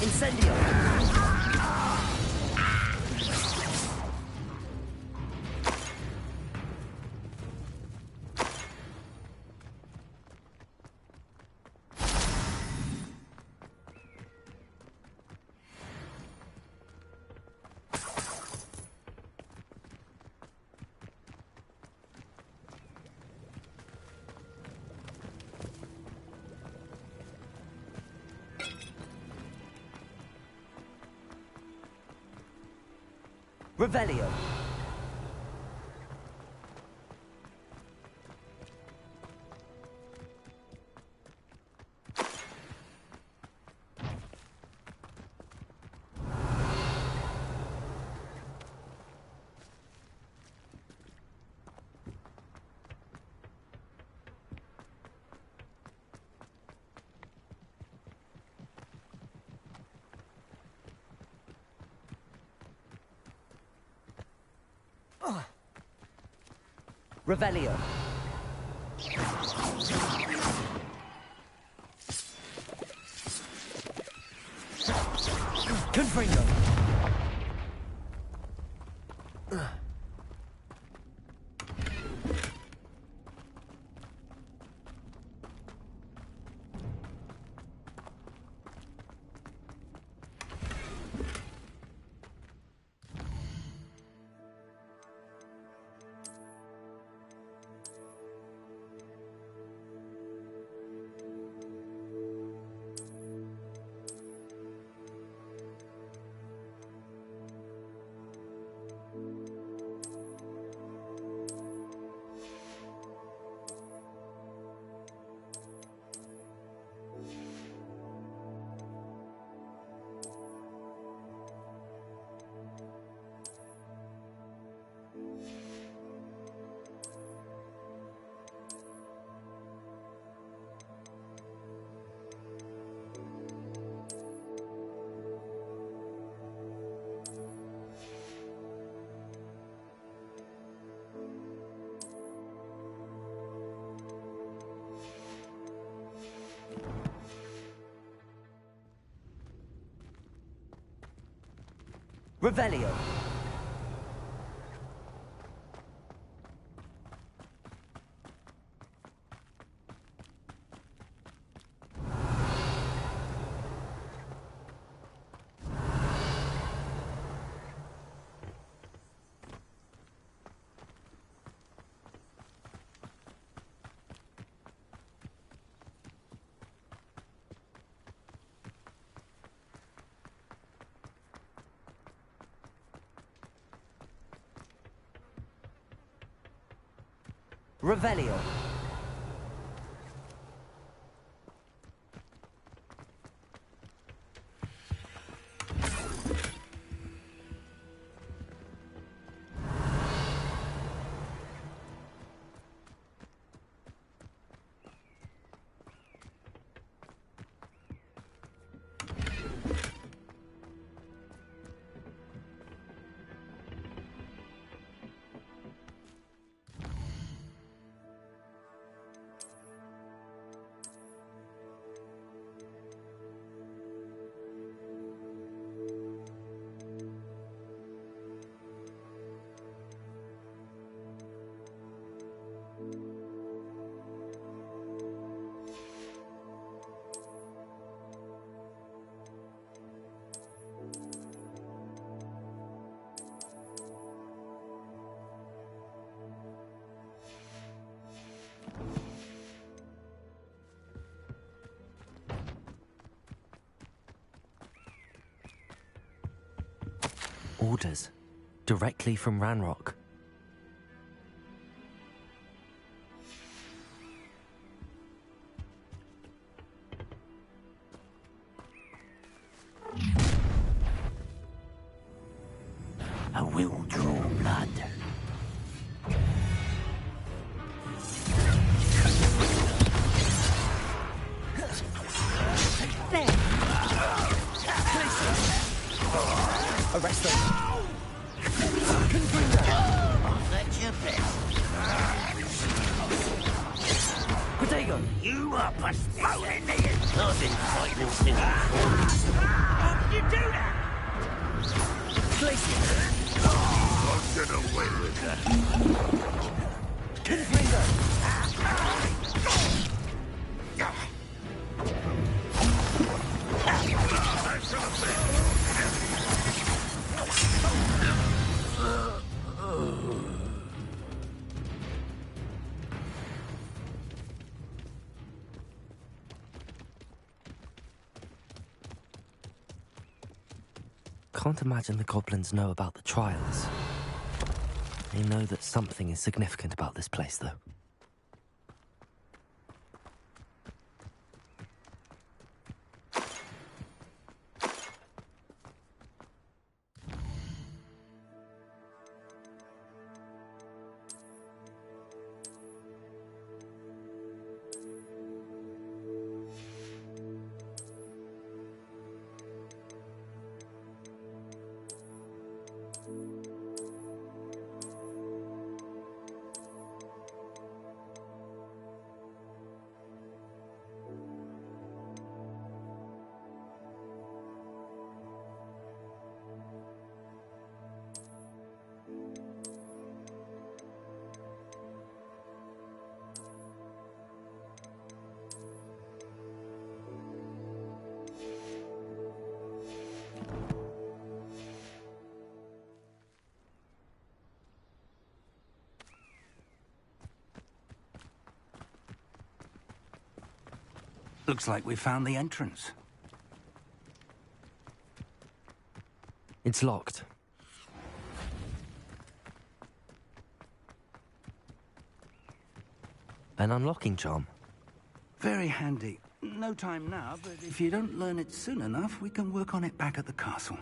Incendio! Revelio. Revelio. Confringo. Revelio. Revelio. Orders. Directly from Ranrock. Fraser! You are postponing me! I've been fighting him since How did you do that? Glacier! I'll get away with that. King Fraser! Can't imagine the goblins know about the trials. They know that something is significant about this place, though. Looks like we found the entrance. It's locked. An unlocking charm. Very handy. No time now, but if you don't learn it soon enough, we can work on it back at the castle.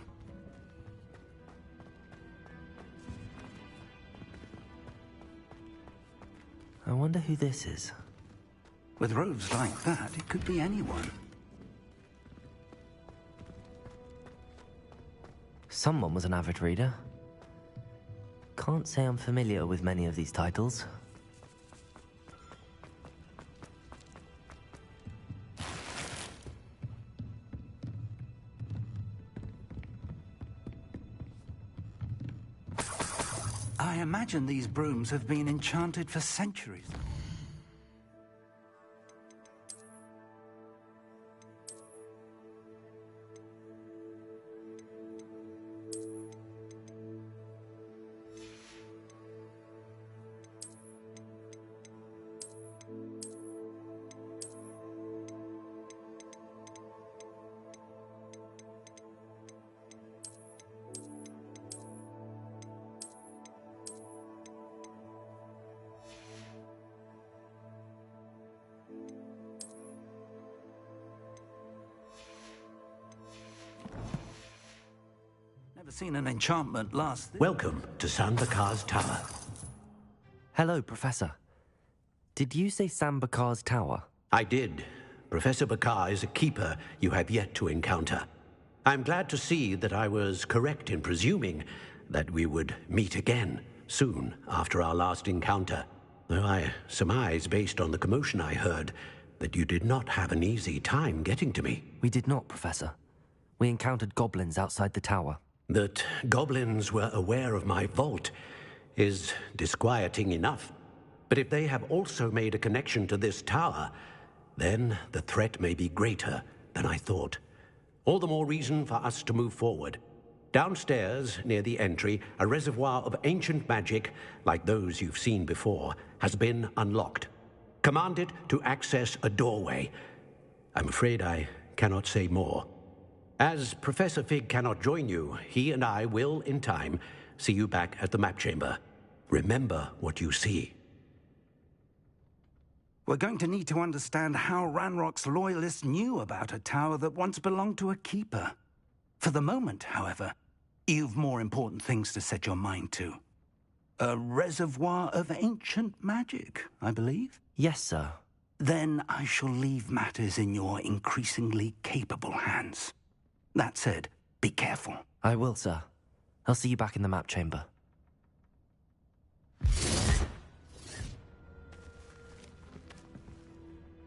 I wonder who this is. With robes like that, it could be anyone. Someone was an avid reader. Can't say I'm familiar with many of these titles. I imagine these brooms have been enchanted for centuries. Never seen an enchantment last. Welcome to Sambakar's Tower. Hello, Professor. Did you say Sambakar's Tower? I did. Professor Bakar is a keeper you have yet to encounter. I'm glad to see that I was correct in presuming that we would meet again soon after our last encounter, though I surmise, based on the commotion I heard, that you did not have an easy time getting to me. We did not, Professor. We encountered goblins outside the tower. That goblins were aware of my vault is disquieting enough. But if they have also made a connection to this tower, then the threat may be greater than I thought. All the more reason for us to move forward. Downstairs, near the entry, a reservoir of ancient magic, like those you've seen before, has been unlocked. Command it to access a doorway. I'm afraid I cannot say more. As Professor Fig cannot join you, he and I will, in time, see you back at the map chamber. Remember what you see. We're going to need to understand how Ranrock's loyalists knew about a tower that once belonged to a keeper. For the moment, however, you've more important things to set your mind to. A reservoir of ancient magic, I believe? Yes, sir. Then I shall leave matters in your increasingly capable hands. That said, be careful. I will, sir. I'll see you back in the map chamber.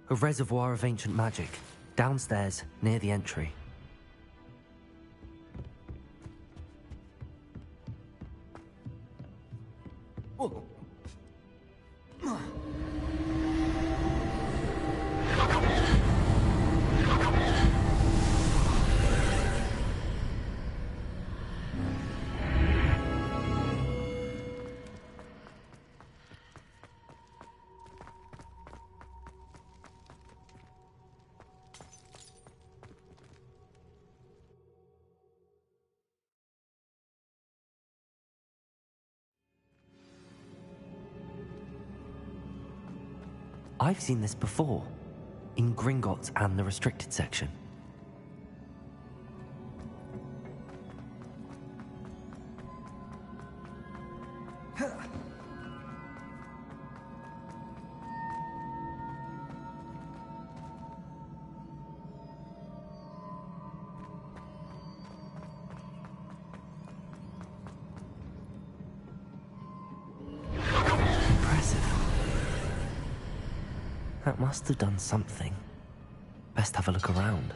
A reservoir of ancient magic. Downstairs, near the entry. Whoa. I've seen this before, in Gringotts and the restricted section. That must have done something. Best have a look around.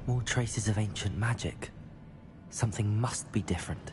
More traces of ancient magic. Something must be different.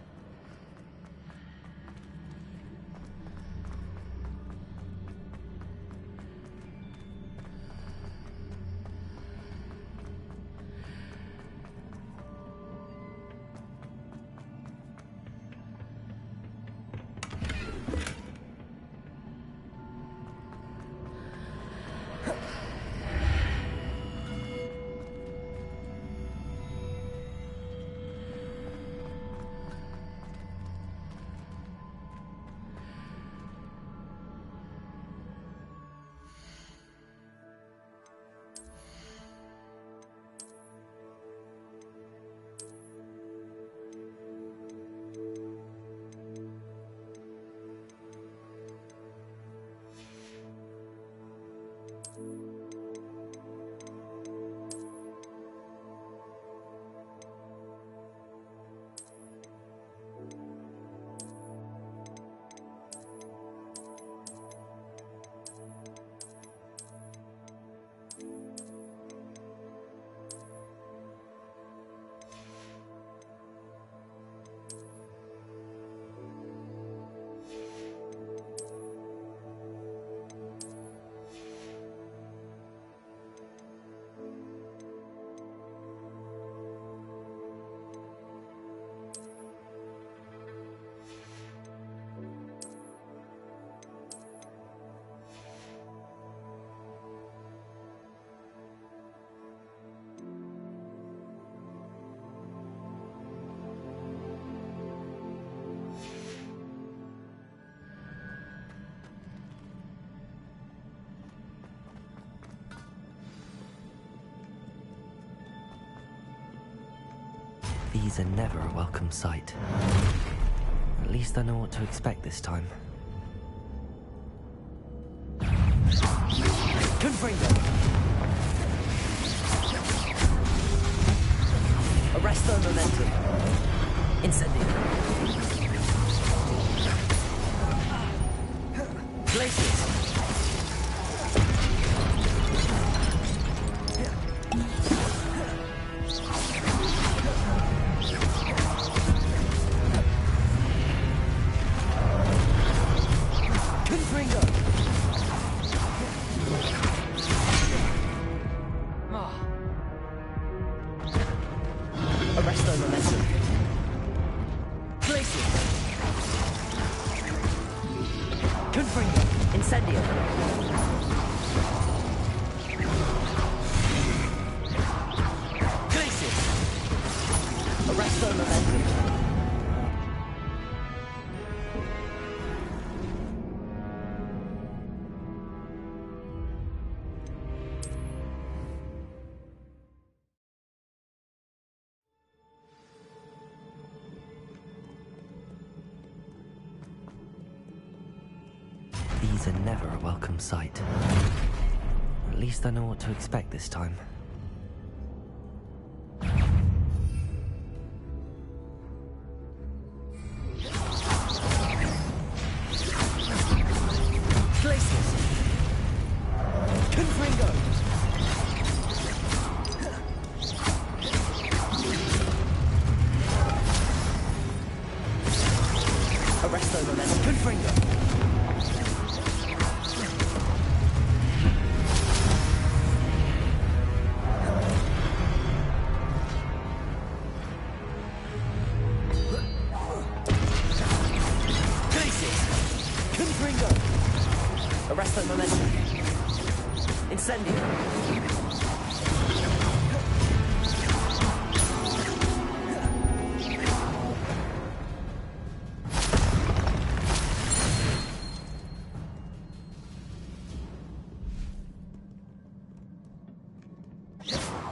These are never a welcome sight. At least I know what to expect this time. Confringo! Arresto momentum. Incendio. Glaciers. Arresto momentum. Glacier. Confringo. Incendio. Arrest their momentum. These are never a welcome sight. At least I know what to expect this time. Arrest their momentum. Incendio.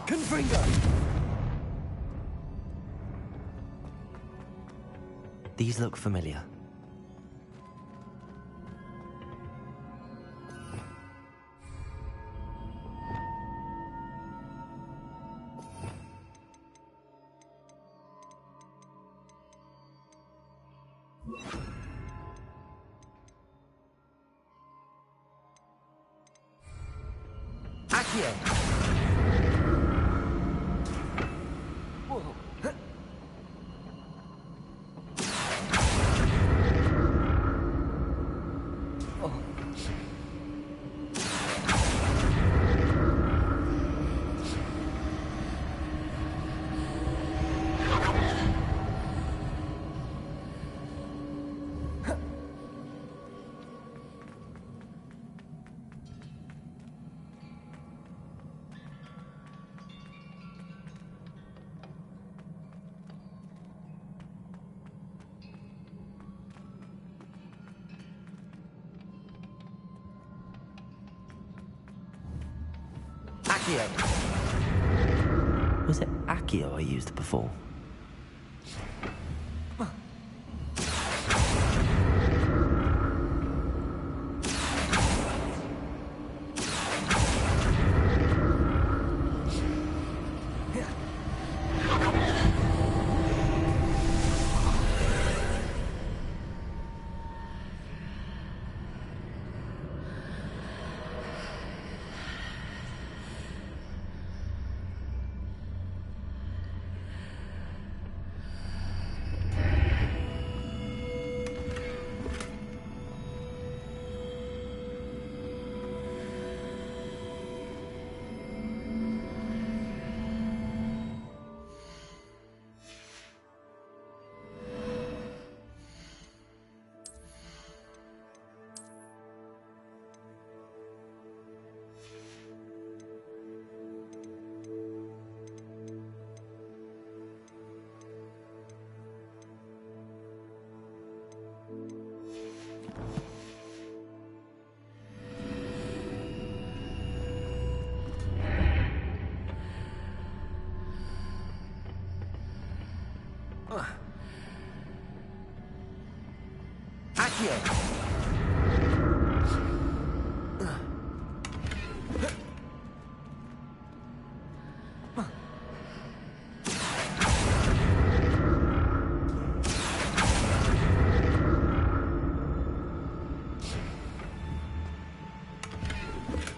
Confringo. These look familiar. Accio. Whoa. Oh. Accio. Was it Accio I used before? Accio.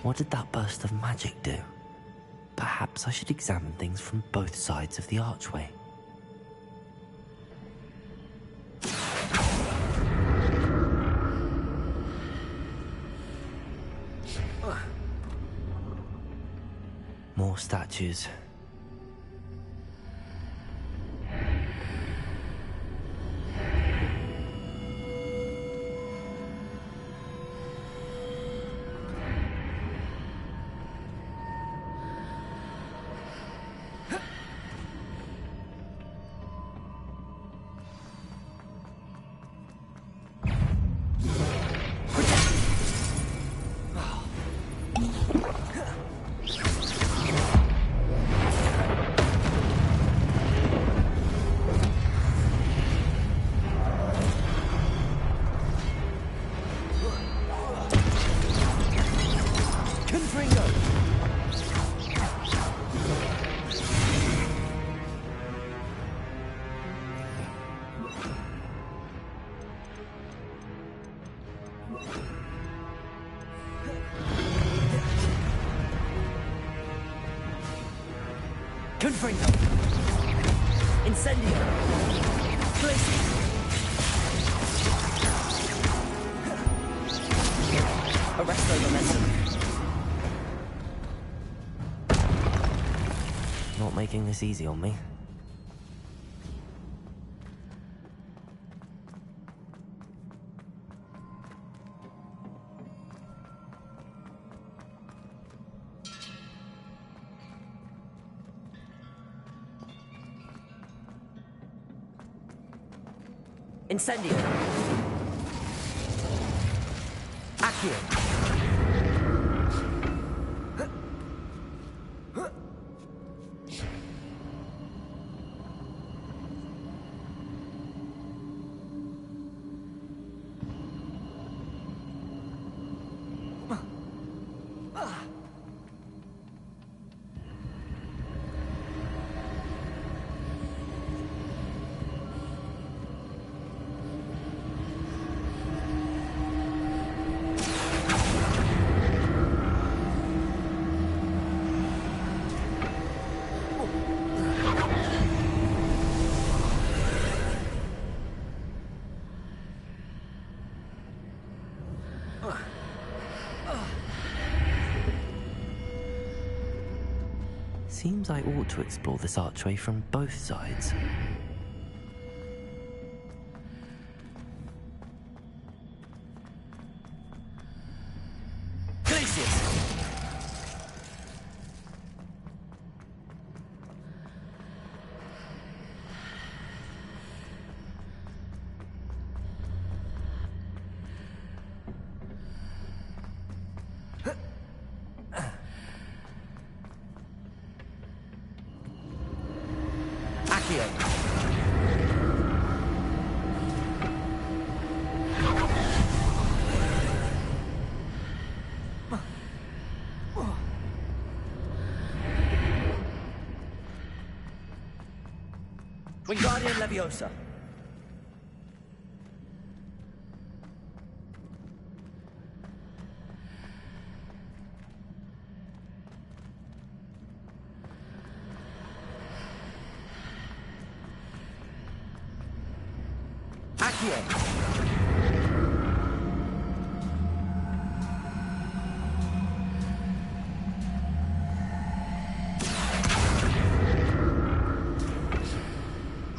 What did that burst of magic do? Perhaps I should examine things from both sides of the archway. More statues. Confringo! Incendio! Glacius! Arresto momentum. Not making this easy on me. Incendio! Accio! Seems I ought to explore this archway from both sides. Wingardium Leviosa. Accio.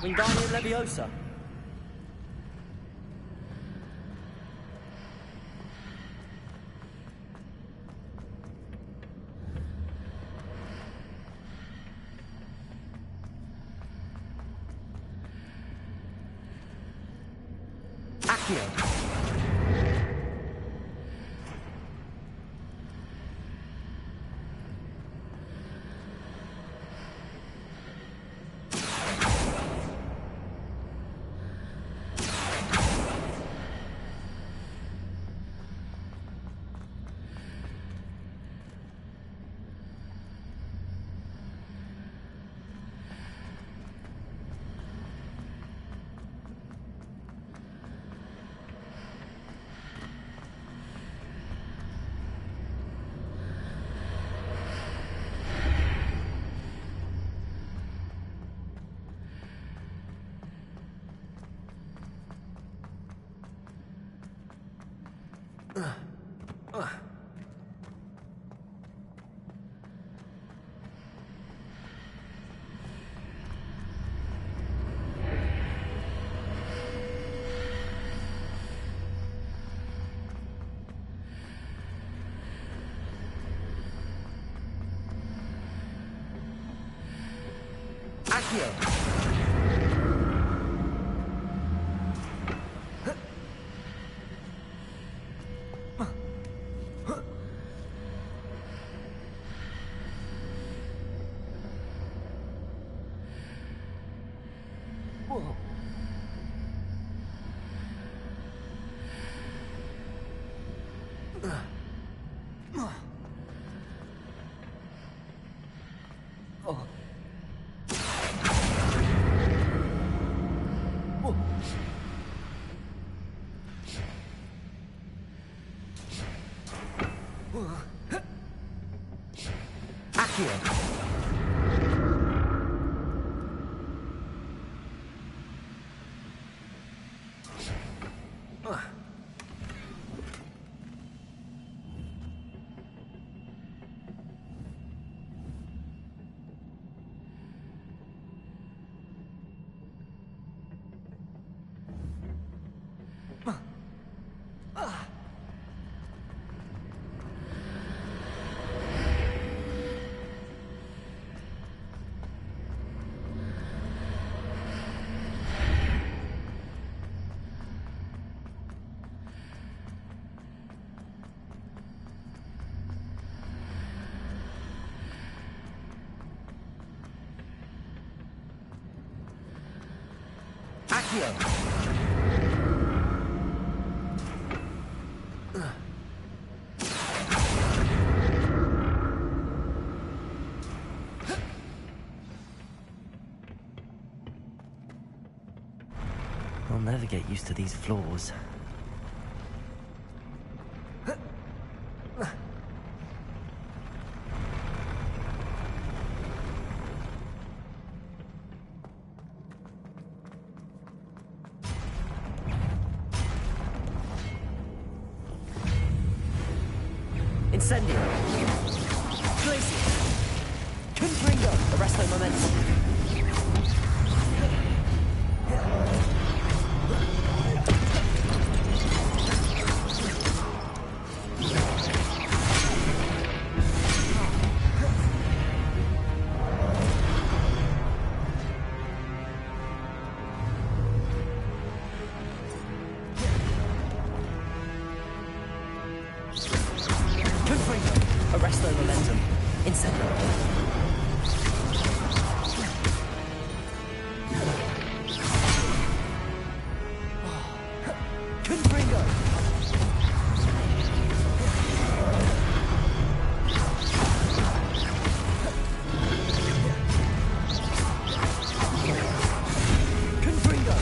Wingardium Leviosa. Accio. Accio. Accio. I'll never get used to these floors. Incendio! Glacier! Confringo! Arresto momentum! Arresto momentum. Incendio. Confringo. Confringo.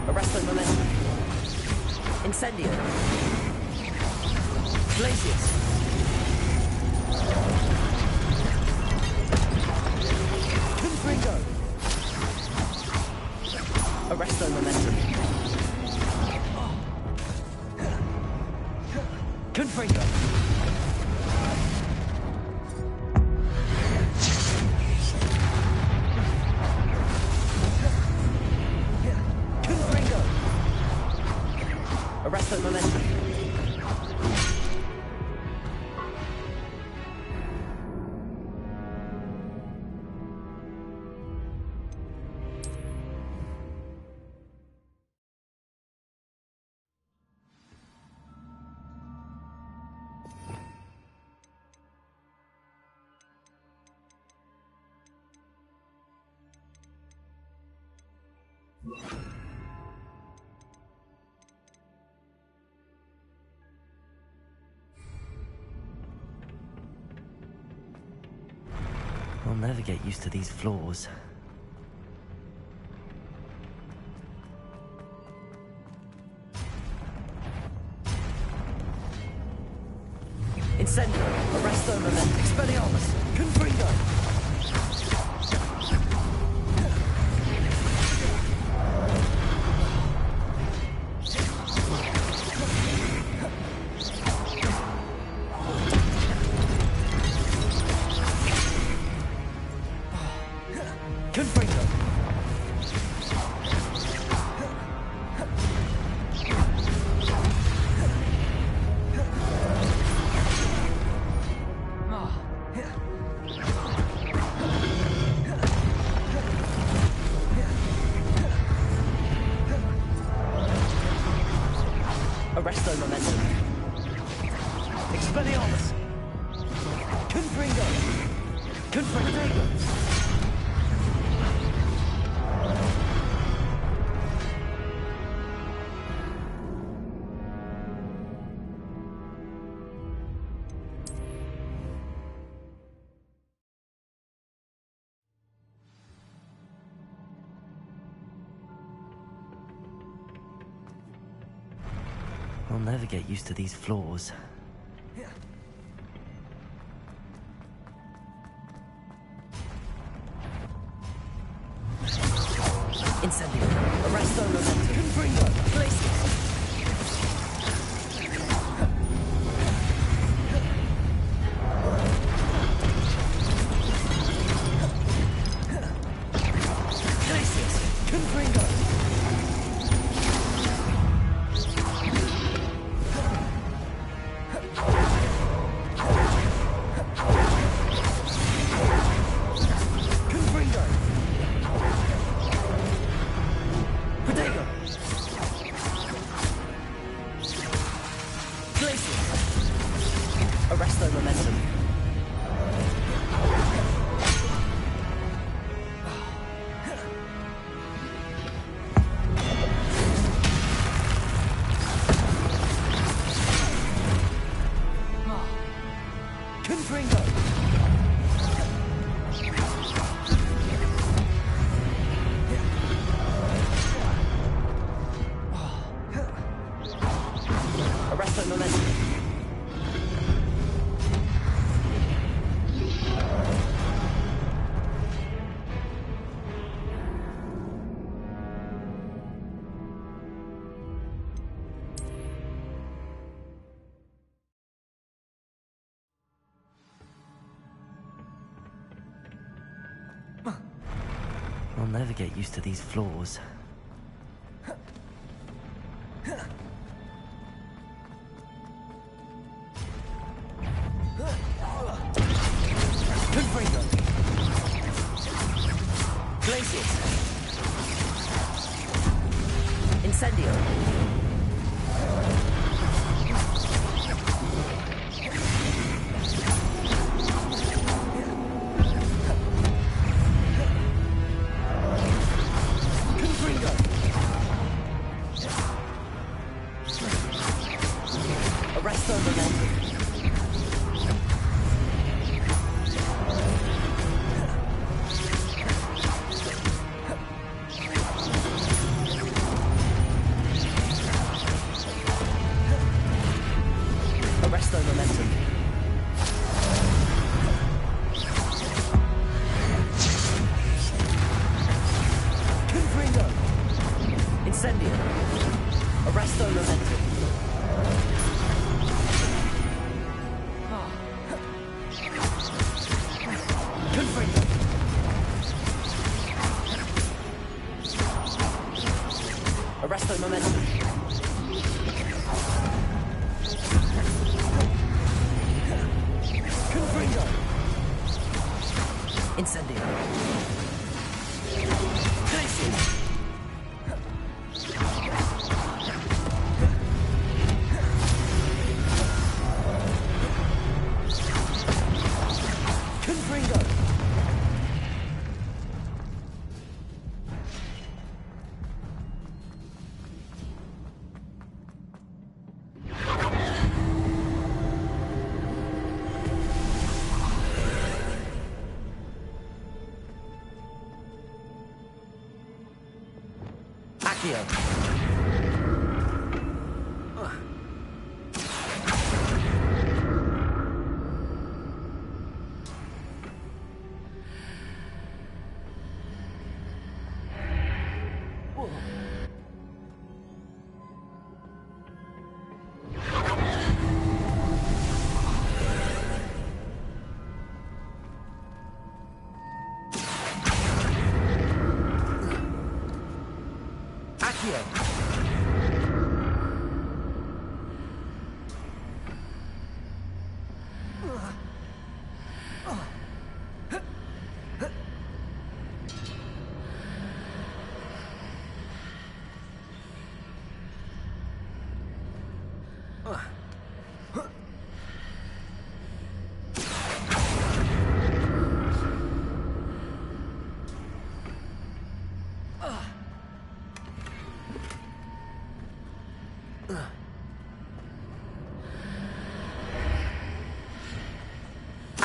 Arresto momentum. Incendio. Glaciers. Confringo. Arresto momentum. Confringo. Confringo. Arresto momentum. I'll never get used to these floors. Incendio! Arresto momentum! Expelliarmus! Confringo! Confringo! Arresto momentum. Expelliarmus! Confringo! Confringo! I'll never get used to these floors. Incendio. Arresto momentum. Confringo. Glaciers. Glaciers. Confringo. Arresto momentum. never get used to these floors. Confringo. Glacius. Incendio.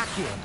Accio.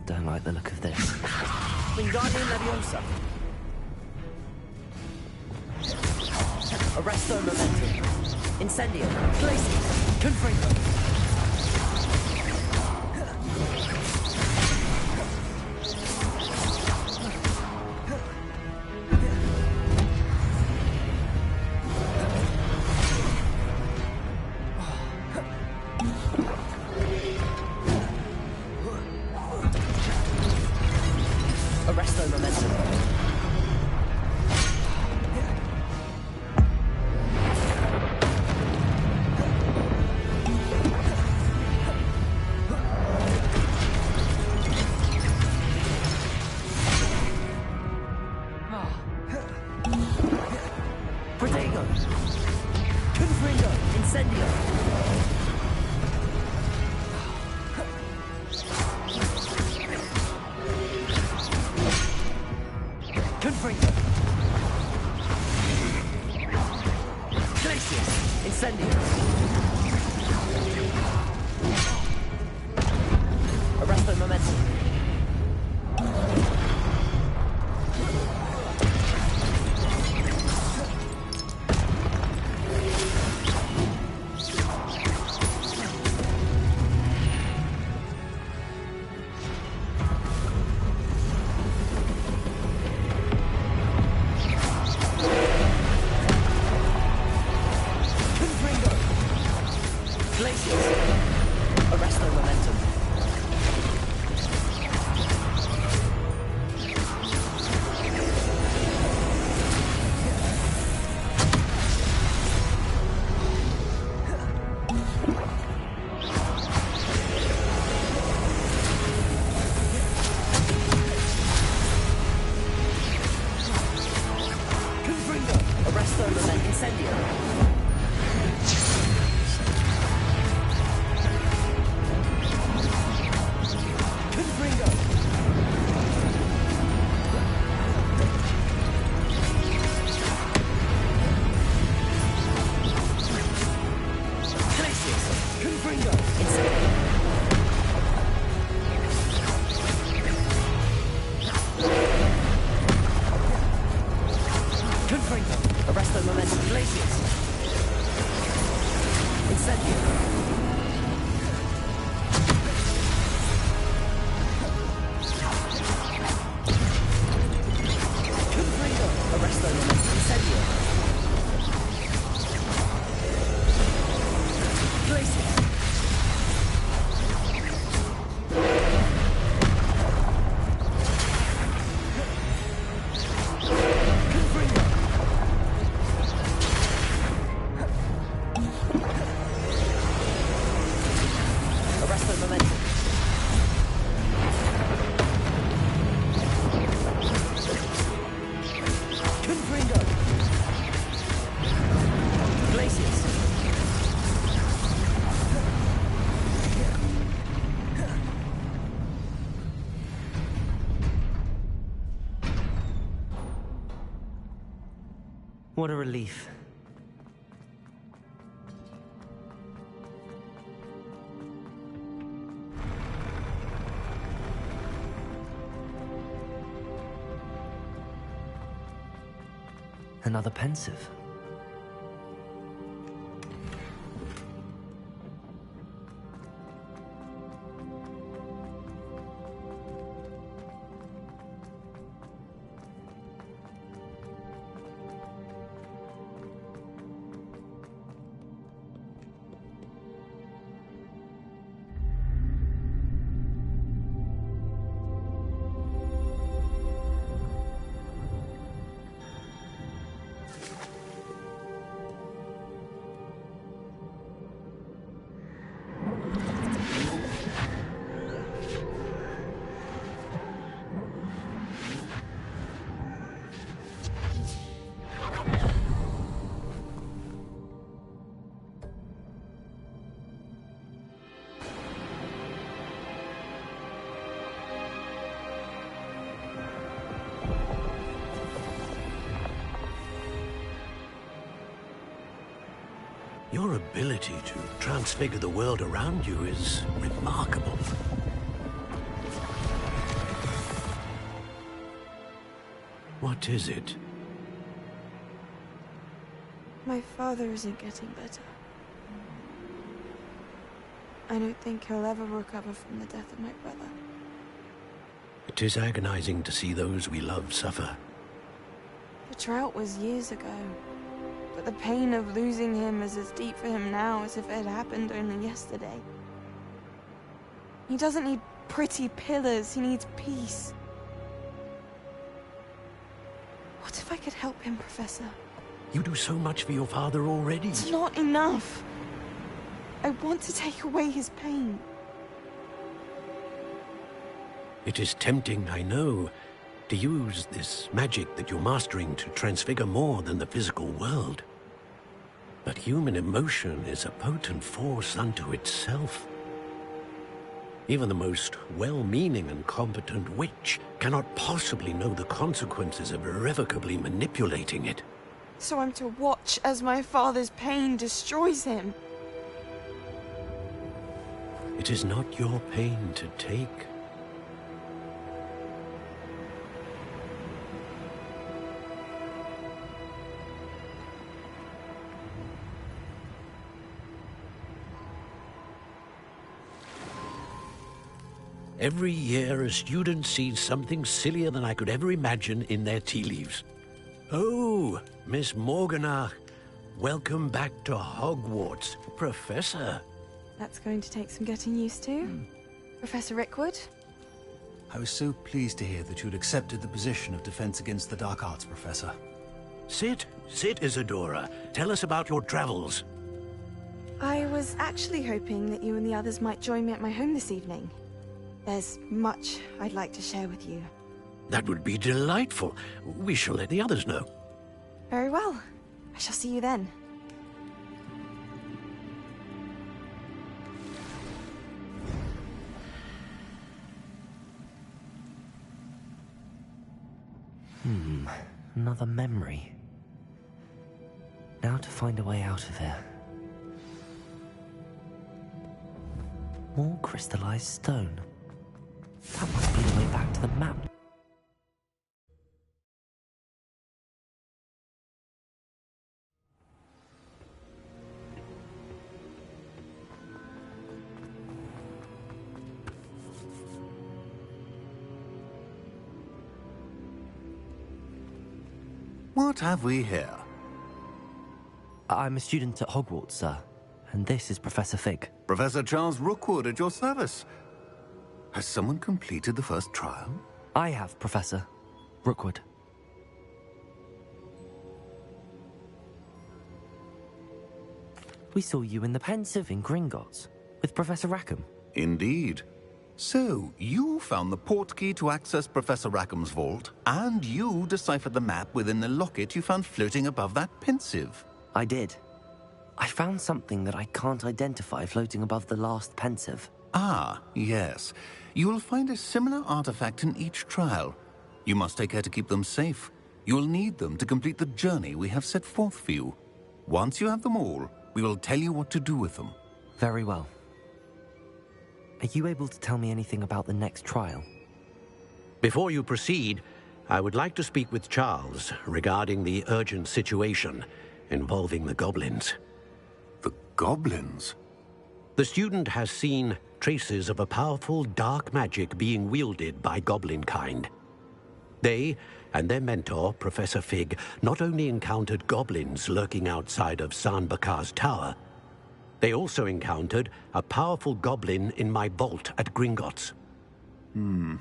Don't like the look of this. Wingardium Leviosa. Arresto Momentum. Incendio. Glacius. Confringo. Arresto Momentum. Protego. Confringo. Incendio. Confringo. Glacius. Incendio. Arresto Momentum. Glacius. Arresto Momentum. Confringo. Arresto Momentum. Incendio. Confringo. Incendio. Confringo. Arresto Momentum. Glacius. Incendio. Confringo. Arresto Momentum. Incendio. Glacius. Confringo. Arresto Momentum. Confringo. Glacius. What a relief. Another pensive. Your ability to transfigure the world around you is remarkable. What is it? My father isn't getting better. I don't think he'll ever recover from the death of my brother. It is agonizing to see those we love suffer. The drought was years ago, but the pain of losing him is as deep for him now as if it had happened only yesterday. He doesn't need pretty pillars, he needs peace. What if I could help him, Professor? You do so much for your father already. It's not enough. I want to take away his pain. It is tempting, I know, to use this magic that you're mastering to transfigure more than the physical world. But human emotion is a potent force unto itself. Even the most well-meaning and competent witch cannot possibly know the consequences of irrevocably manipulating it. So I'm to watch as my father's pain destroys him. It is not your pain to take. Every year, a student sees something sillier than I could ever imagine in their tea leaves. Oh, Miss Morganach, welcome back to Hogwarts, Professor. That's going to take some getting used to. Professor Rickwood? I was so pleased to hear that you'd accepted the position of Defense Against the Dark Arts, Professor. Sit, Isadora. Tell us about your travels. I was actually hoping that you and the others might join me at my home this evening. There's much I'd like to share with you. That would be delightful. We shall let the others know. Very well. I shall see you then. Another memory. Now to find a way out of here. More crystallized stone. That must be the way back to the map. What have we here? I'm a student at Hogwarts, sir. And this is Professor Fig. Professor Charles Rookwood at your service. Has someone completed the first trial? I have, Professor Rookwood. We saw you in the Pensive in Gringotts with Professor Rackham. Indeed. So, you found the portkey to access Professor Rackham's vault, and you deciphered the map within the locket you found floating above that Pensive. I did. I found something that I can't identify floating above the last Pensive. Ah, yes. You will find a similar artifact in each trial. You must take care to keep them safe. You will need them to complete the journey we have set forth for you. Once you have them all, we will tell you what to do with them. Very well. Are you able to tell me anything about the next trial? Before you proceed, I would like to speak with Charles regarding the urgent situation involving the goblins. The goblins? The student has seen traces of a powerful dark magic being wielded by goblin kind. They and their mentor, Professor Fig, not only encountered goblins lurking outside of San Bakar's tower, they also encountered a powerful goblin in my vault at Gringotts. I'm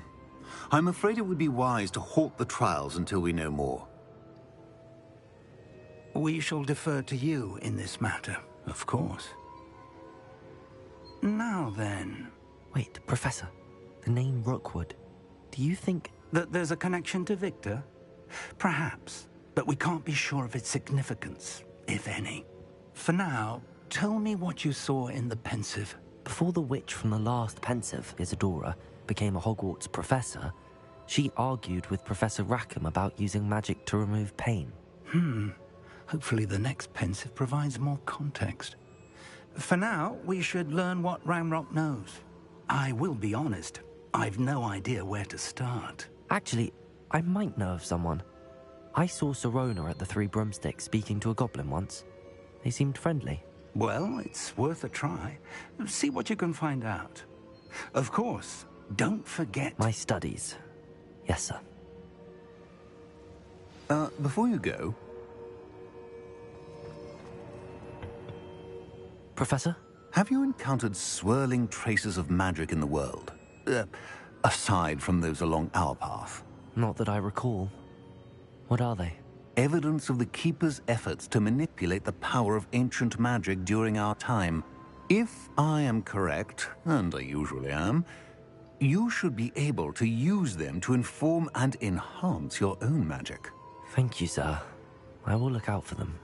afraid it would be wise to halt the trials until we know more. We shall defer to you in this matter, of course. Now then... Wait, Professor. The name Rookwood. Do you think... that there's a connection to Victor? Perhaps, but we can't be sure of its significance, if any. For now, tell me what you saw in the Pensive. Before the witch from the last Pensive, Isadora, became a Hogwarts professor, she argued with Professor Rackham about using magic to remove pain. Hopefully the next Pensive provides more context. For now, we should learn what Ranrock knows. I will be honest, I've no idea where to start. Actually, I might know of someone. I saw Sirona at the Three Broomsticks speaking to a goblin once. They seemed friendly. Well, it's worth a try. See what you can find out. Of course, don't forget... My studies. Yes, sir. Before you go... Professor? Have you encountered swirling traces of magic in the world? Aside from those along our path? Not that I recall. What are they? Evidence of the Keeper's efforts to manipulate the power of ancient magic during our time. If I am correct, and I usually am, you should be able to use them to inform and enhance your own magic. Thank you, sir. I will look out for them.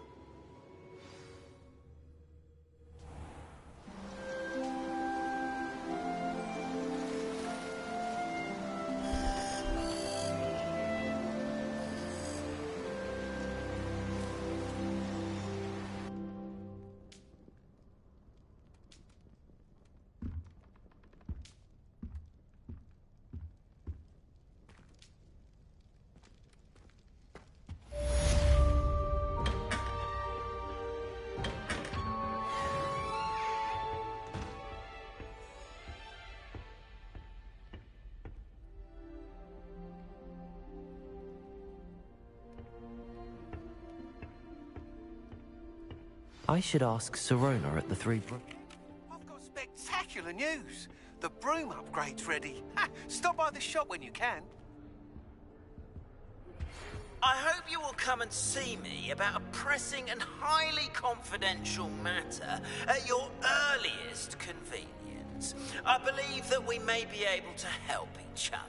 I should ask Sirona at the Three I've got spectacular news. The broom upgrade's ready. Ha! Stop by the shop when you can. I hope you will come and see me about a pressing and highly confidential matter at your earliest convenience. I believe that we may be able to help each other.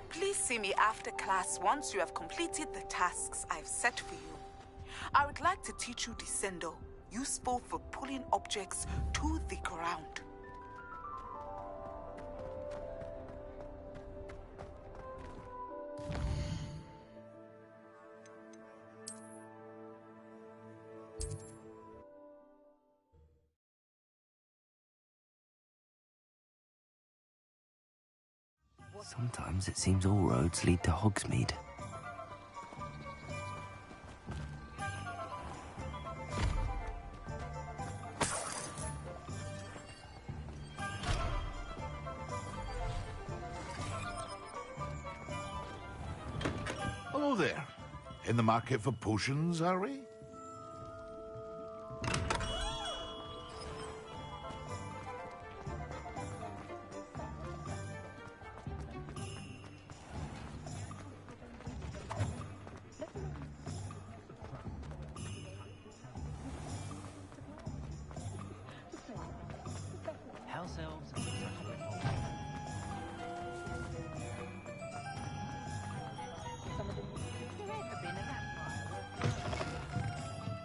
Please see me after class once you have completed the tasks I've set for you. I would like to teach you Descendo, useful for pulling objects to the ground. Sometimes it seems all roads lead to Hogsmeade. Hello there. In the market for potions, are we? House elves.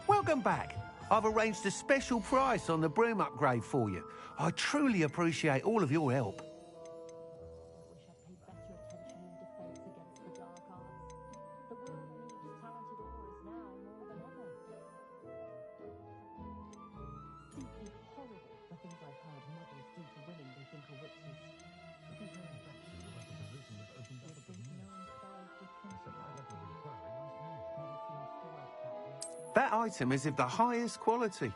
Welcome back. I've arranged a special price on the broom upgrade for you. I truly appreciate all of your help. That item is of the highest quality.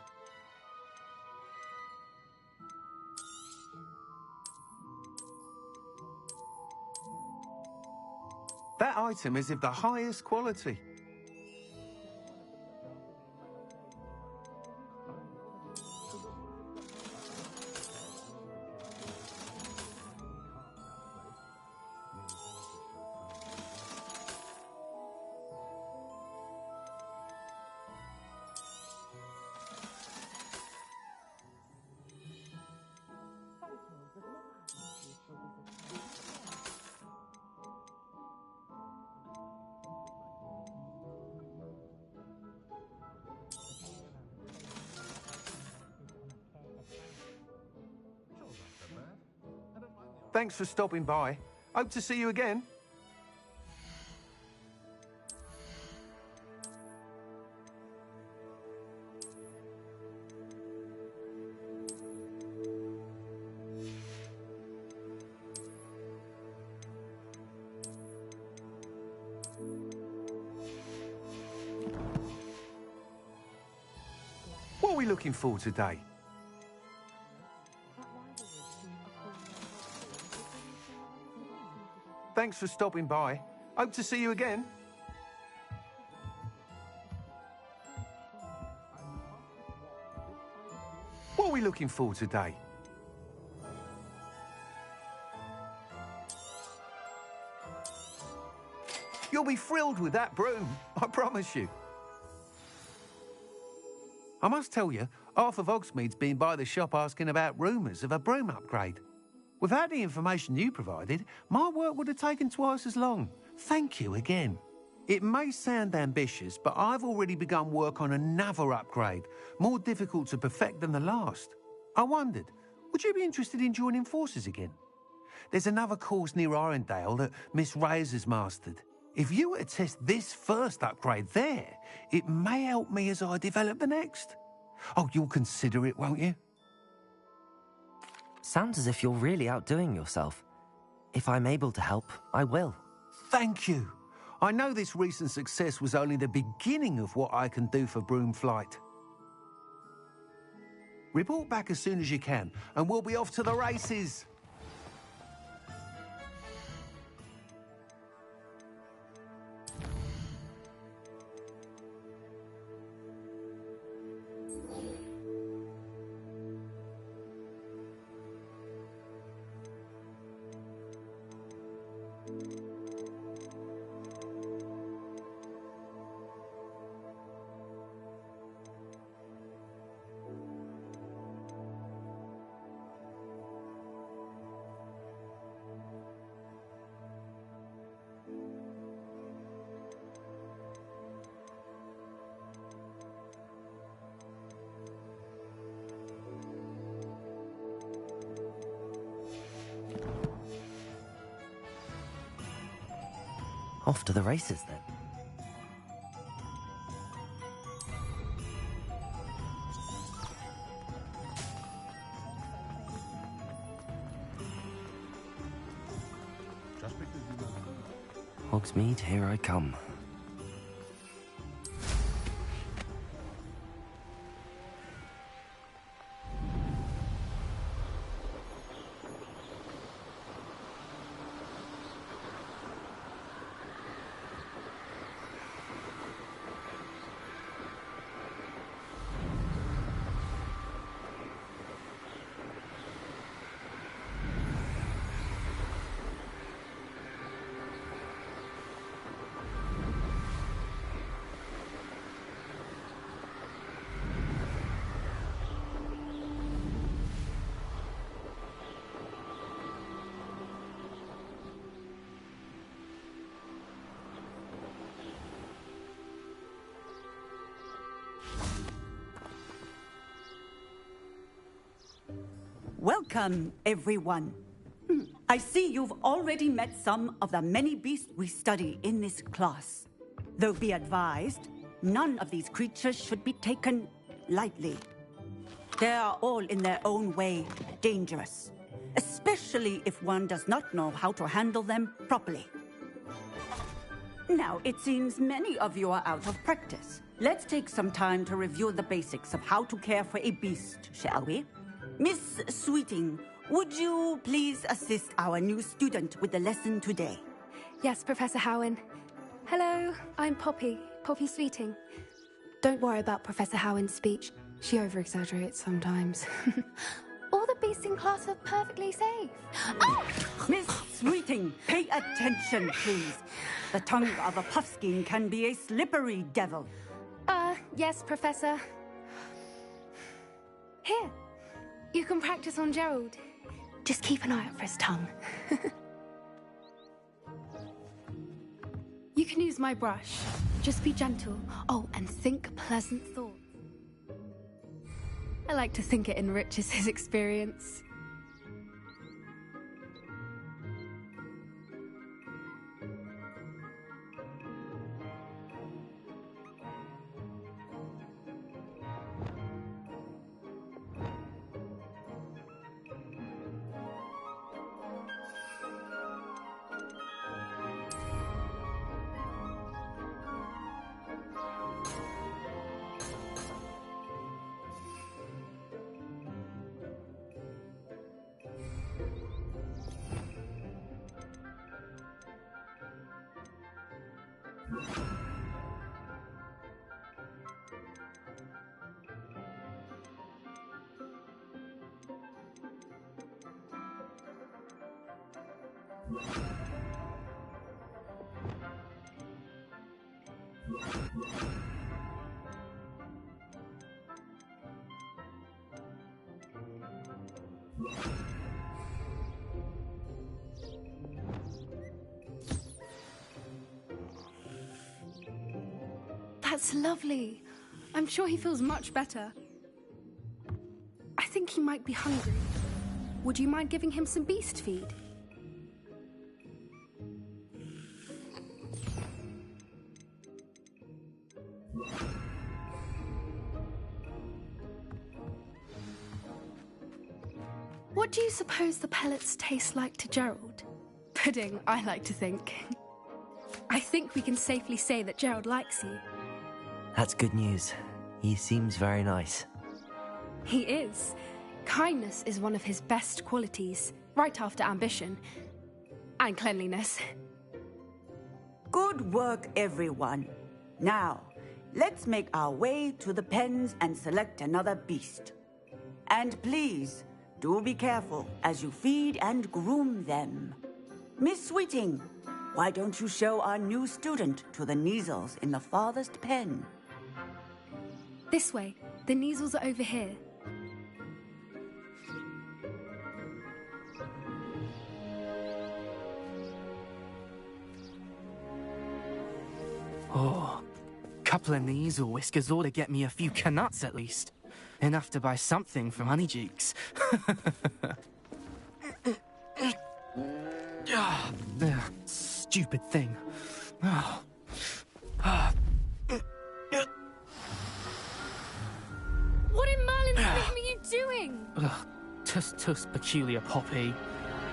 That item is of the highest quality. Thanks for stopping by. Hope to see you again. What are we looking for today? Thanks for stopping by. Hope to see you again. What are we looking for today? You'll be thrilled with that broom, I promise you. I must tell you, half of Hogsmeade's been by the shop asking about rumours of a broom upgrade. Without the information you provided, my work would have taken twice as long. Thank you again. It may sound ambitious, but I've already begun work on another upgrade, more difficult to perfect than the last. I wondered, would you be interested in joining forces again? There's another course near Irondale that Miss Reyes has mastered. If you were to test this first upgrade there, it may help me as I develop the next. Oh, you'll consider it, won't you? Sounds as if you're really outdoing yourself. If I'm able to help, I will. Thank you. I know this recent success was only the beginning of what I can do for Broomflight. Report back as soon as you can, and we'll be off to the races. Off to the races, then. Hogsmeade, here I come. Welcome, everyone. I see you've already met some of the many beasts we study in this class. Though be advised, none of these creatures should be taken lightly. They are all in their own way dangerous, especially if one does not know how to handle them properly. Now, it seems many of you are out of practice. Let's take some time to review the basics of how to care for a beast, shall we? Miss Sweeting, would you please assist our new student with the lesson today? Yes, Professor Howen. Hello, I'm Poppy Sweeting. Don't worry about Professor Howen's speech. She over-exaggerates sometimes. All the beasts in class are perfectly safe. Oh! Miss Sweeting, pay attention, please. The tongue of a puffskein can be a slippery devil. Yes, Professor. Here. You can practice on Gerald. Just keep an eye out for his tongue. You can use my brush. Just be gentle. Oh, and think pleasant thoughts. I like to think it enriches his experience. That's lovely. I'm sure he feels much better. I think he might be hungry. Would you mind giving him some beast feed? What do you suppose the pellets taste like to Gerald? Pudding, I like to think. I think we can safely say that Gerald likes you. That's good news. He seems very nice. He is. Kindness is one of his best qualities, right after ambition. And cleanliness. Good work, everyone. Now, let's make our way to the pens and select another beast. And please, do be careful as you feed and groom them. Miss Sweeting, why don't you show our new student to the Neasels in the farthest pen? This way. The Neasels are over here. Oh, couple of Neasel whiskers ought to get me a few Canuts at least. Enough to buy something from Honeydukes. Stupid thing. What in Merlin's name are you doing? Tuss, peculiar Poppy.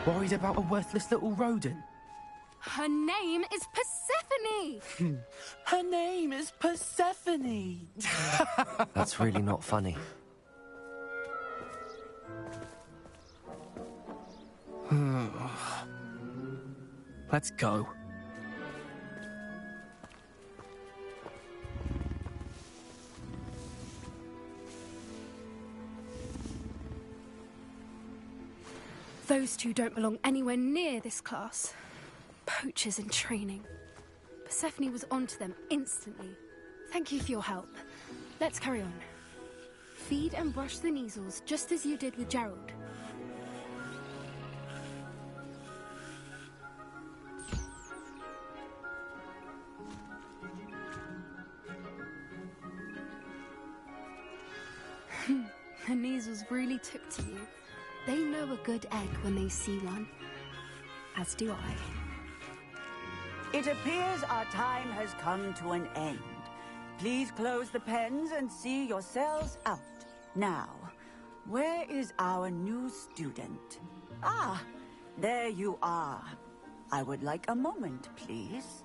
Worried about a worthless little rodent? Her name is Persephone! Her name is Persephone! That's really not funny. Let's go. Those two don't belong anywhere near this class. Poachers in training. Persephone was onto them instantly. Thank you for your help. Let's carry on. Feed and brush the Neasels just as you did with Gerald. The Neasels really took to you. They know a good egg when they see one. As do I. It appears our time has come to an end. Please close the pens and see yourselves out. Now, where is our new student? Ah, there you are. I would like a moment, please.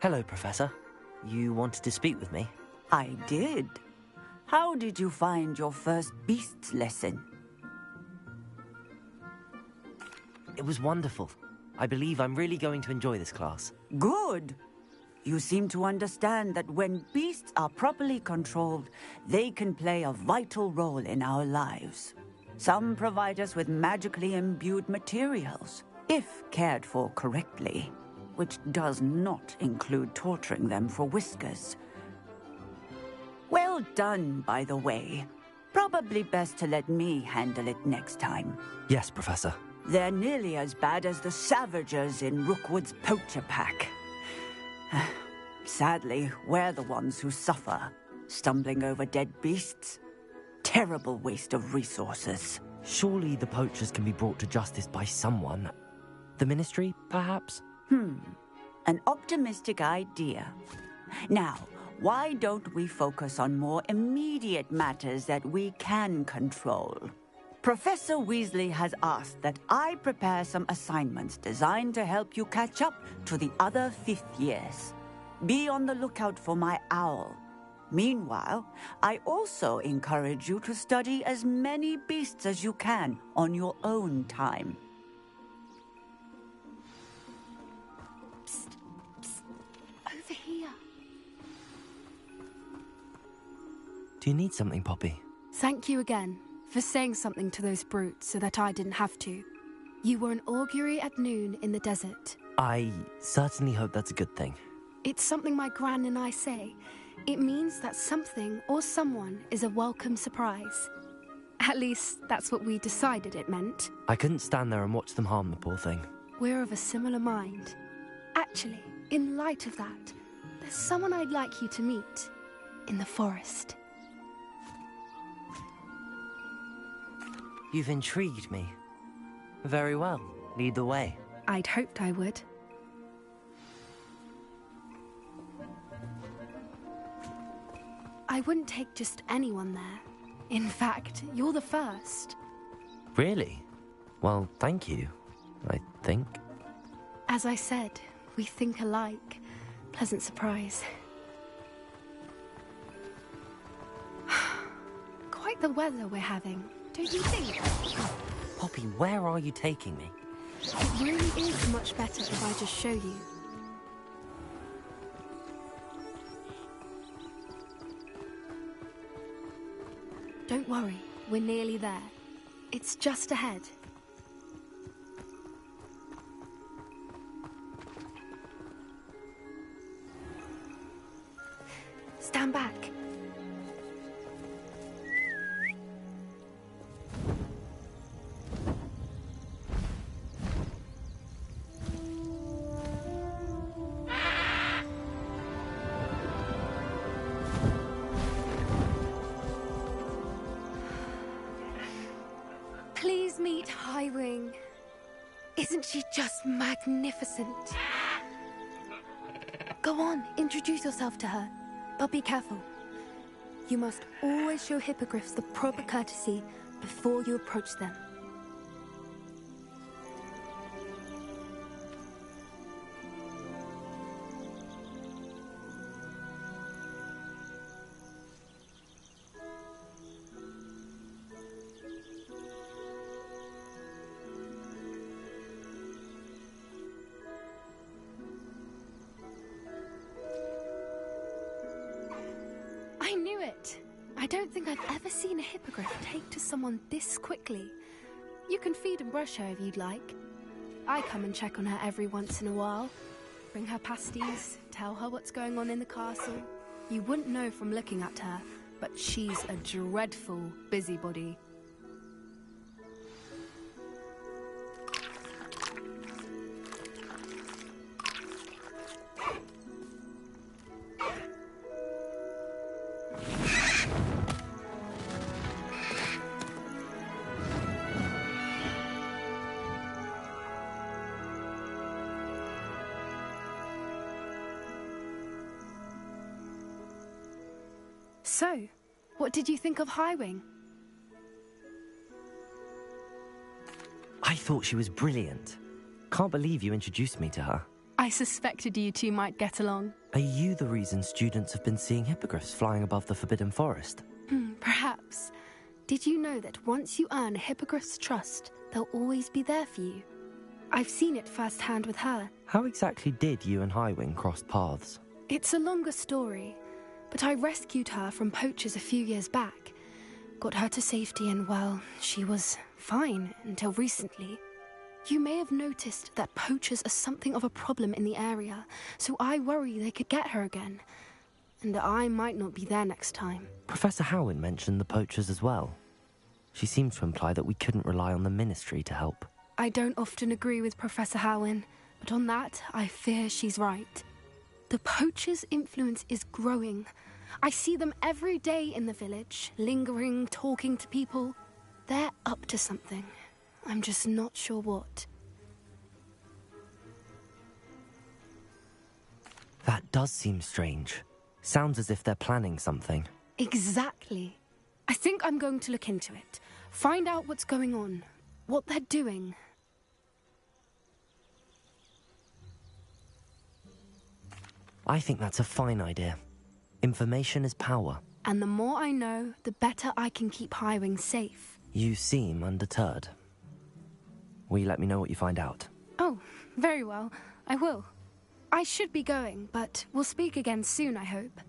Hello, Professor. You wanted to speak with me? I did. How did you find your first beasts lesson? It was wonderful. I believe I'm really going to enjoy this class. Good. You seem to understand that when beasts are properly controlled, they can play a vital role in our lives. Some provide us with magically imbued materials, if cared for correctly, which does not include torturing them for whiskers. Well done, by the way. Probably best to let me handle it next time. Yes, Professor. They're nearly as bad as the Savagers in Rookwood's poacher pack. Sadly, we're the ones who suffer, stumbling over dead beasts. Terrible waste of resources. Surely the poachers can be brought to justice by someone. The Ministry, perhaps? An optimistic idea. Now, why don't we focus on more immediate matters that we can control? Professor Weasley has asked that I prepare some assignments designed to help you catch up to the other fifth years. Be on the lookout for my owl. Meanwhile, I also encourage you to study as many beasts as you can on your own time. Over Do you need something, Poppy? Thank you again for saying something to those brutes so that I didn't have to. You were an augury at noon in the desert. I certainly hope that's a good thing. It's something my gran and I say. It means that something or someone is a welcome surprise. At least, that's what we decided it meant. I couldn't stand there and watch them harm the poor thing. We're of a similar mind. Actually, in light of that, there's someone I'd like you to meet in the forest. You've intrigued me. Very well. Lead the way. I'd hoped I would. I wouldn't take just anyone there. In fact, you're the first. Really? Well, thank you, I think. As I said, we think alike. Pleasant surprise. Quite the weather we're having, don't you think? Poppy, where are you taking me? It really is much better if I just show you. Don't worry, we're nearly there. It's just ahead. Stand back. Please meet Highwing. Isn't she just magnificent? Go on, introduce yourself to her. But be careful. You must always show hippogriffs the proper courtesy before you approach them. I knew it! I don't think I've ever seen a hippogriff take to someone this quickly. You can feed and brush her if you'd like. I come and check on her every once in a while. Bring her pasties, tell her what's going on in the castle. You wouldn't know from looking at her, but she's a dreadful busybody. So, what did you think of Highwing? I thought she was brilliant. Can't believe you introduced me to her. I suspected you two might get along. Are you the reason students have been seeing hippogriffs flying above the Forbidden Forest? Perhaps. Did you know that once you earn a hippogriff's trust, they'll always be there for you? I've seen it firsthand with her. How exactly did you and Highwing cross paths? It's a longer story, but I rescued her from poachers a few years back. Got her to safety and, well, she was fine until recently. You may have noticed that poachers are something of a problem in the area, so I worry they could get her again. And I might not be there next time. Professor Howen mentioned the poachers as well. She seemed to imply that we couldn't rely on the Ministry to help. I don't often agree with Professor Howen, but on that, I fear she's right. The poachers' influence is growing. I see them every day in the village, lingering, talking to people. They're up to something. I'm just not sure what. That does seem strange. Sounds as if they're planning something. Exactly. I think I'm going to look into it. Find out what's going on, what they're doing. I think that's a fine idea. Information is power. And the more I know, the better I can keep Highwing safe. You seem undeterred. Will you let me know what you find out? Oh, very well. I will. I should be going, but we'll speak again soon, I hope.